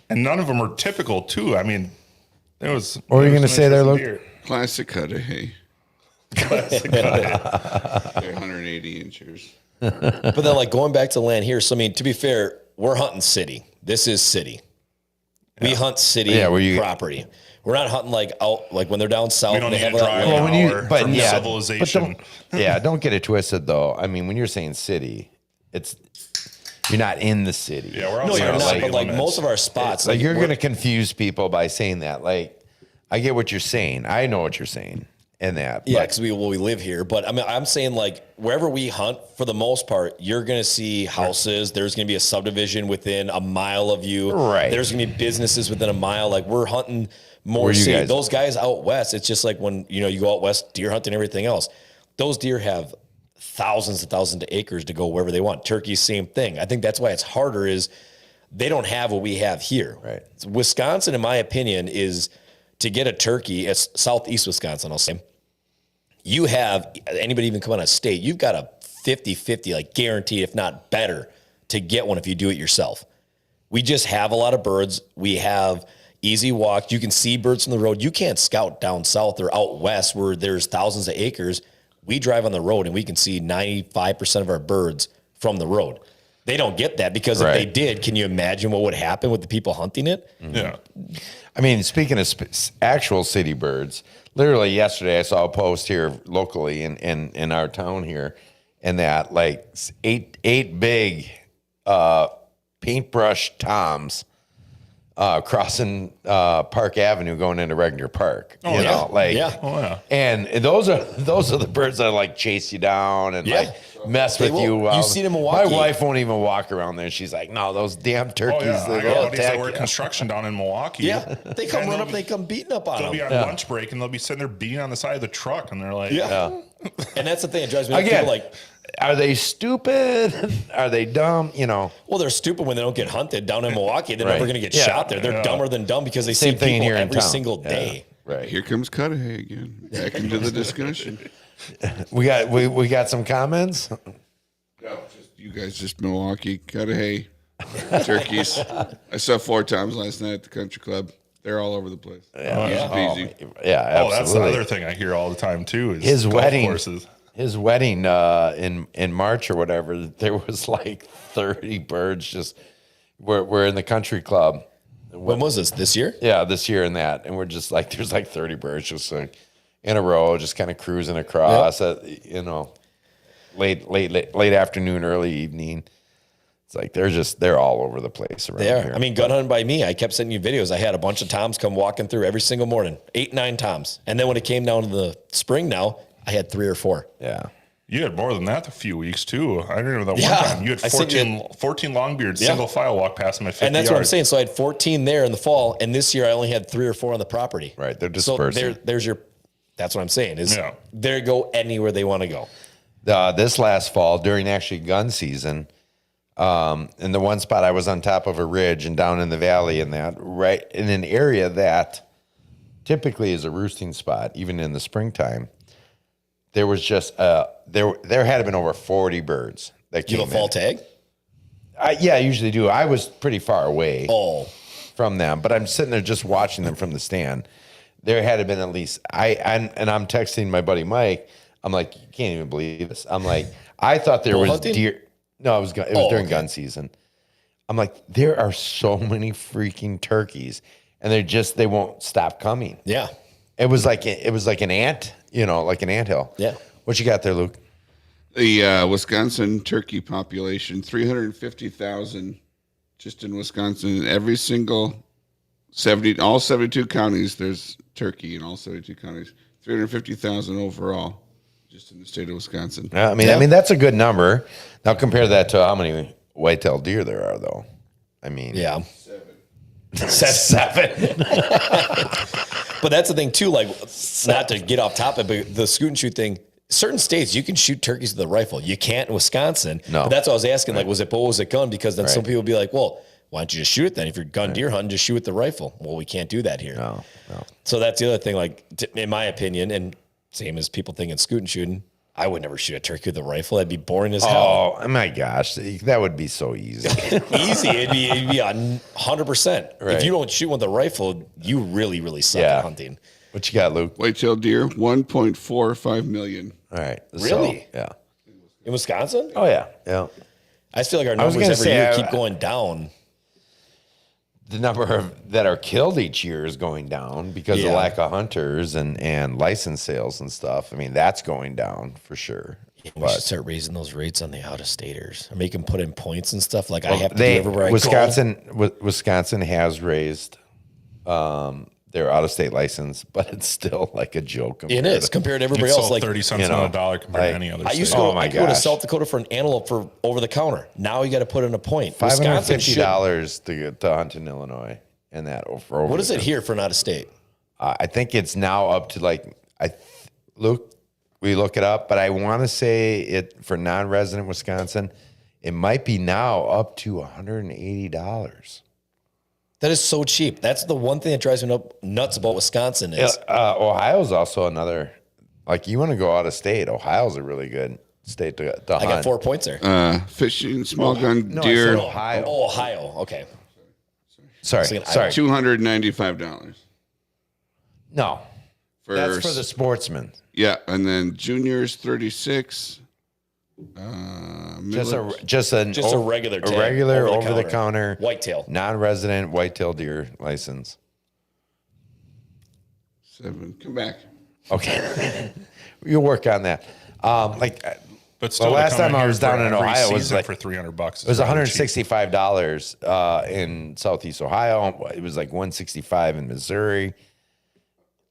And none of them were typical too. I mean, it was. What were you it going to was say there, some Luke? deer. Classic Cudahy. Classic. They're 180 inches. But then like going back to land here. So, I mean, to be fair, we're hunting city. This is city. We hunt city property. We're not hunting like out, like when they're down south. We don't they need to have drive that land. an hour from civilization. Don't get it twisted though. I mean, when you're saying city, you're not in the city. Yeah, we're No, outside you're of not. city But like limits. most of our spots, Like you're we're- going to confuse people by saying that. Like, I get what you're saying. I know what you're saying. And that. Yeah, but- because we live here. But I mean, I'm saying like wherever we hunt, for the most part, you're going to see houses. There's going to be a subdivision within a mile of you. Right. There's going to be businesses within a mile. Like we're hunting more Where you city. guys- Those guys out west, it's just like when you go out west deer hunting and everything else. Those deer have thousands and thousands of acres to go wherever they want. Turkeys, same thing. I think that's why it's harder is they don't have what we have here. Right. Wisconsin, in my opinion, is to get a turkey. It's southeast Wisconsin, I'll say. You have anybody even come on a state, you've got a 50-50, like guaranteed, if not better, to get one if you do it yourself. We just have a lot of birds. We have easy walk. You can see birds from the road. You can't scout down south or out west where there's thousands of acres. We drive on the road and we can see 95% of our birds from the road. They don't get that because if they did, can you imagine what would happen with the people hunting it? Yeah. I mean, speaking of actual city birds, literally yesterday I saw a post here locally in our town here, and that like eight big paintbrush toms crossing Park Avenue going into Regner Park. Oh, you yeah. know, like, Oh, yeah. and those are the birds that like chase you down and Yeah. like mess They with you. won't- you've seen in Milwaukee. My wife won't even walk around there. She's like, no, those damn Oh, turkeys. yeah. I They'll got buddies that attack work you. construction down in Milwaukee. Yeah, they come And run they'll up, they come beating up on They'll be them. on lunch break and they'll be sitting there beating on the side of the truck, and they're like, Yeah. And that's the thing that drives me nuts. Again, People like, are they stupid? Are they dumb? You know, well, they're stupid when they don't get hunted down in Milwaukee. They're Right. never going to get Yeah. shot there. They're Yeah. dumber than dumb because they Same see thing in people here in every town. single Yeah. day. right? Here comes Cudahy again. Back into the discussion. We got some comments. No, just you guys, just Milwaukee Cudahy turkeys. I saw 4 times last night at the country club. They're all over the place. Yeah, Easy peasy. yeah, Oh, absolutely. that's the other thing I hear all the time too. Is His golf wedding. courses. His wedding in March or whatever, there was like 30 birds just. We're in the country club. When was this year? Yeah, this year and that, and we're just like there's like 30 birds just like in a row, just kind of cruising across. You know, late afternoon, early evening. It's like they're all over the place around They are. here. I mean, gun hunting by me, I kept sending you videos. I had a bunch of toms come walking through every single morning, 8, 9 toms. And then when it came down to the spring now, I had 3 or 4. yeah. You had more than that a few weeks too. I remember that Yeah. one time you had I sent you 14 longbeards, Yeah. single file walk past them at 50 And that's what I'm yards. saying. So I had 14 there in the fall, and this year I only had 3 or 4 on the property. Right, they're So dispersing. there's your. That's what I'm saying. Is Yeah. they go anywhere they want to go. This last fall during actually gun season, in the one spot I was on top of a ridge and down in the valley in that right in an area that typically is a roosting spot, even in the springtime. There was just there had been over 40 birds that You came have a fall in. tag? Yeah, I usually do. I was pretty far away Oh, from them, but I'm sitting there just watching them from the stand. There had been at least I'm texting my buddy Mike. I'm like, you can't even believe this. I'm like, I thought there Bull was hunting? deer. No, it was during okay. gun season. I'm like, there are so many freaking turkeys, and they won't stop coming. yeah. It was like an ant, like an anthill. Yeah. What you got there, Luke? The Wisconsin turkey population, 350,000 just in Wisconsin. Every single all 72 counties, there's turkey in all 72 counties. 350,000 overall, just in the state of Wisconsin. I mean that's a good number. Now compare that to how many white-tailed deer there are, though. I mean, Yeah. 7. But that's the thing too, like not to get off topic, but the scoot and shoot thing, certain states you can shoot turkeys with a rifle. You can't in Wisconsin. No. But that's what I was asking, like, was it bow, was it gun? Because then some Right. people would be like, well, why don't you just shoot it then? If you're gun deer hunting, just shoot with the rifle. Well, we can't do that here. No. So that's the other thing, like in my opinion, and same as people thinking scoot and shooting, I would never shoot a turkey with a rifle. That'd be boring as hell. Oh my gosh, that would be so easy. Easy. It'd be 100%. Right. If you don't shoot with a rifle, you really, really suck Yeah. at hunting. What you got, Luke? White-tailed deer, 1.45 million. All right. Really? So, yeah. In Wisconsin? Oh yeah. Yeah. I just feel like our was numbers gonna every say, year I- keep going down. The number that are killed each year is going down because Yeah. of lack of hunters and license sales and stuff. I mean, that's going down for sure. We should start raising those rates on the out-of-staters or make them put in points and stuff. Like I have to do They everywhere I Wisconsin has raised their out-of-state license, but it's still like a joke. go. It is compared to everybody It's else. sold Like 30 cents you know, on a dollar compared like, to any other I used state. to go, Oh my I go to gosh. South Dakota for an antelope for over the counter. Now you got to put in a point. Wisconsin should. $550 to hunt in Illinois, and that over. What is it here for an out-of-state? I think it's now up to Luke, we look it up, but I want to say it for non-resident Wisconsin, it might be now up to $180. That is so cheap. That's the one thing that drives me nuts about Wisconsin is Ohio's also another. Like you want to go out of state, Ohio's a really good state to I hunt. got 4 points there. Fishing, small gun No, I deer, said Ohio. Oh, Ohio. Okay. Sorry. thinking $295 No, for that's for the sportsmen. yeah, and then juniors 36. Just a regular tag, over the over-the-counter. counter Whitetail. non-resident whitetail deer license. 7. Come back. Okay. You'll work on that. But still, last to come time I here was for down in every Ohio, it was season like for $300. It was $165 in Southeast Ohio. It was like $165 in Missouri.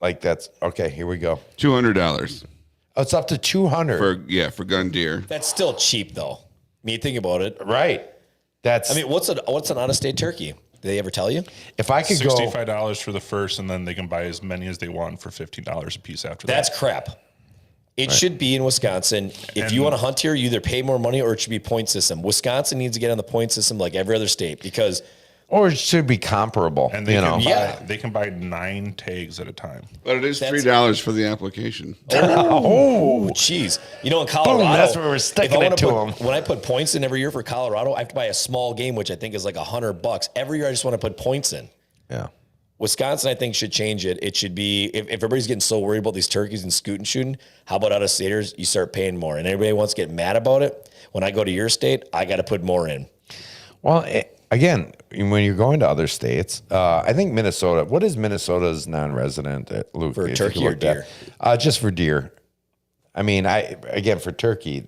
Like that's okay. Here we go. $200 Oh, it's up to $200 for gun deer. That's still cheap, though. I mean, think about it. Right. That's. I mean, what's an out-of-state turkey? Did they ever tell you? if I could go, $65 for the first, and then they can buy as many as they want for $15 a piece after that. That's crap. It should be in Wisconsin. If you want to hunt here, you either pay more money or it should be point system. Wisconsin needs to get on the point system like every other state because or it should be comparable. And they you know. they can buy 9 tags at a time. But it is $3 for the application. oh, jeez. You know, in Colorado, Boom, that's where we're sticking it to them. When I put points in every year for Colorado, I have to buy a small game, which I think is like $100. Every year, I just want to put points in. Yeah. Wisconsin, I think, should change it. It should be, if everybody's getting so worried about these turkeys and scooting shooting, how about out-of-staters? You start paying more. And everybody wants to get mad about it. When I go to your state, I got to put more in. Well, again, when you're going to other states, I think Minnesota. What is Minnesota's non-resident, Luke? For if turkey you or looked at? deer? Just for deer. I mean, for turkey,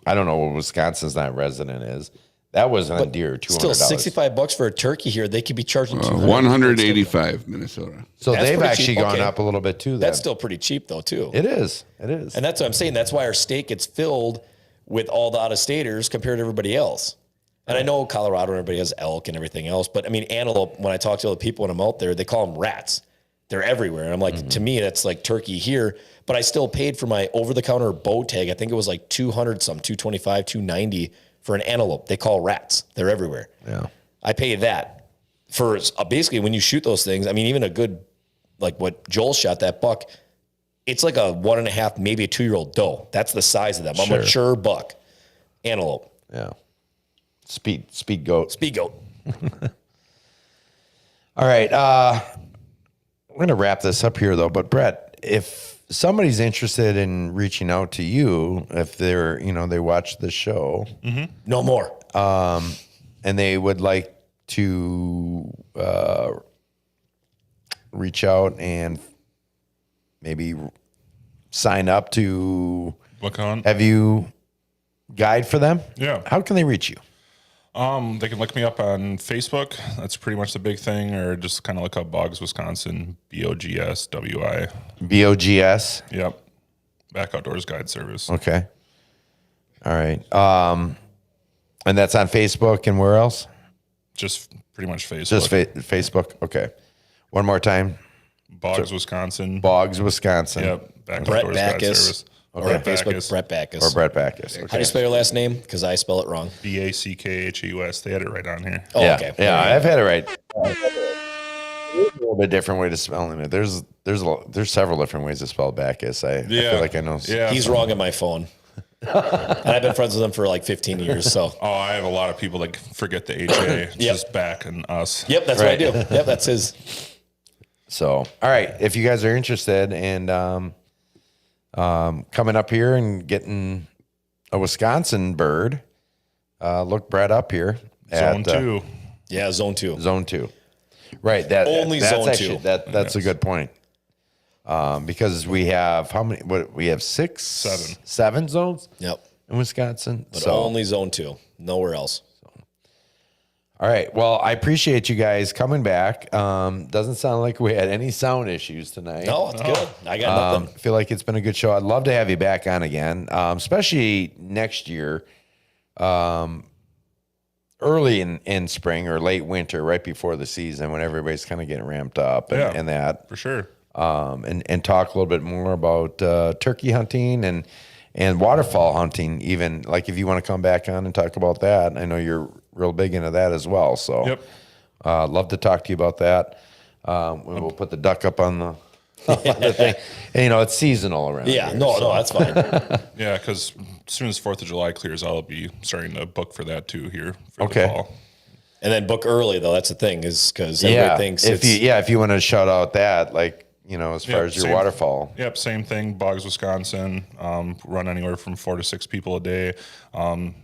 I don't know what Wisconsin's non-resident is. That wasn't a deer. $200. Still, $65 for a turkey here. They could be charging $185 Minnesota. So That's they've pretty actually cheap. gone Okay. up a little bit too. Then. That's still pretty cheap, though, too. It is. It is. And that's what I'm saying. That's why our state gets filled with all the out-of-staters compared to everybody else. And I know Colorado and everybody has elk and everything else, but I mean, antelope, when I talk to other people when I'm out there, they call them rats. They're everywhere. And I'm like, to me, that's like turkey here, but I still paid for my over-the-counter bow tag. I think it was like 200 some, 225, 290 for an antelope. They call rats. They're everywhere. Yeah. I pay that for basically when you shoot those things. I mean, even a good, like what Joel shot, that buck, it's like a 1.5, maybe a 2-year-old doe. That's the size of them. A mature buck. Antelope. Yeah. Speed goat. Speed goat. All right. We're going to wrap this up here though. But Brett, if somebody's interested in reaching out to you, if they're, they watch the show, No more. and they would like to reach out and maybe sign up to Look on. have you guide for them? Yeah. How can they reach you? They can look me up on Facebook. That's pretty much the big thing, or just kind of look up Boggs, Wisconsin, BOGSWI. BOGS. Yep. Back Outdoors Guide Service. Okay. All right. And that's on Facebook and where else? Just pretty much Facebook. Just Facebook. Okay. One more time. Boggs, Wisconsin. Boggs, Wisconsin. Yep. Back Brett Outdoors Guide Backus. Service. Or Brett on Facebook, Backus. Brett Backus. Or Brett Backus. How do Okay. you spell your last name? Because I spell it wrong. BACKHAUS. They had it right on here. Oh, Yeah. okay. Yeah. I've had it right. There's a little bit different way to spell it. There's several different ways to spell Backus. I feel like I know. Yeah. He's wrong on my phone. And I've been friends with him for like 15 years. So, Oh, I have a lot of people that forget the HA. It's just back and us. yep, that's Right. what I do. Yep, that's his. So, all right. If you guys are interested in coming up here and getting a Wisconsin bird, look Brett up here. Zone 2. Yeah, zone 2. Zone 2. Right. That's Zone actually, 2. That's a good point. Because we have how many? We have 7 zones Yep. in Wisconsin. But So only zone 2. Nowhere else. all right. Well, I appreciate you guys coming back. Doesn't sound like we had any sound issues tonight. No, it's good. I got nothing. Feel like it's been a good show. I'd love to have you back on again, especially next year, early in spring or late winter, right before the season when everybody's kind of getting ramped up and that. For sure. And talk a little bit more about turkey hunting and waterfowl hunting, even like if you want to come back on and talk about that. I know you're real big into that as well. So Yep. love to talk to you about that. We'll put the duck up on the thing. And, it's seasonal around Yeah, here. no, that's fine. Yeah, because as soon as 4th of July clears out, I'll be starting to book for that too here for Okay. the fall. And then book early, though. That's the thing, is because everybody thinks if you want to shout out that, like, as far Yep, as your same. waterfall. Yep, same thing. Boggs, Wisconsin. Run anywhere from 4 to 6 people a day.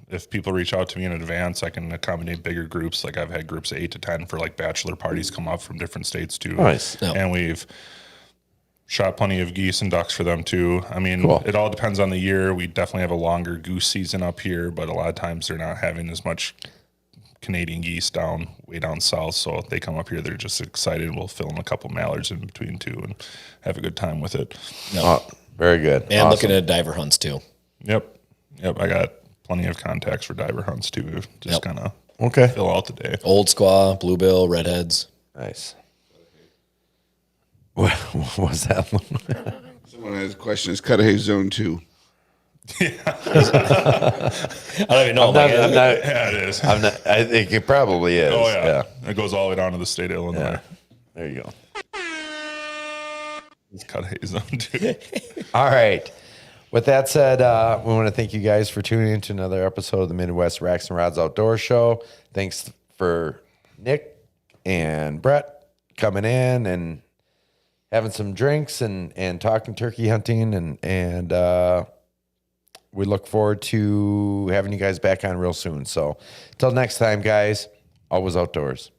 If people reach out to me in advance, I can accommodate bigger groups. Like I've had groups of 8 to 10 for like bachelor parties come up from different states too. Nice. Yep. And we've Shot plenty of geese and ducks for them too. I mean, Cool. It all depends on the year. We definitely have a longer goose season up here, but a lot of times they're not having as much Canadian geese way down south. So they come up here, they're just excited. We'll fill in a couple mallards in between too and have a good time with it. Oh, very good. And Awesome. looking at diver hunts too. Yep. I got plenty of contacts for diver hunts too. Just kind of Okay. fill out the day. Old squaw, bluebill, redheads. Nice. What was that one? Someone has a question. Is Cudahy Zone 2? I don't even know. Yeah, it is. I think it probably is. Oh yeah. It goes all the way down to the state of Illinois. Yeah. There you go. It's Cudahy Zone too. All right. With that said, we want to thank you guys for tuning in to another episode of the Midwest Racks and Rods Outdoor Show. Thanks for Nick and Brett coming in and having some drinks and talking turkey hunting. And we look forward to having you guys back on real soon. So until next time, guys, always outdoors.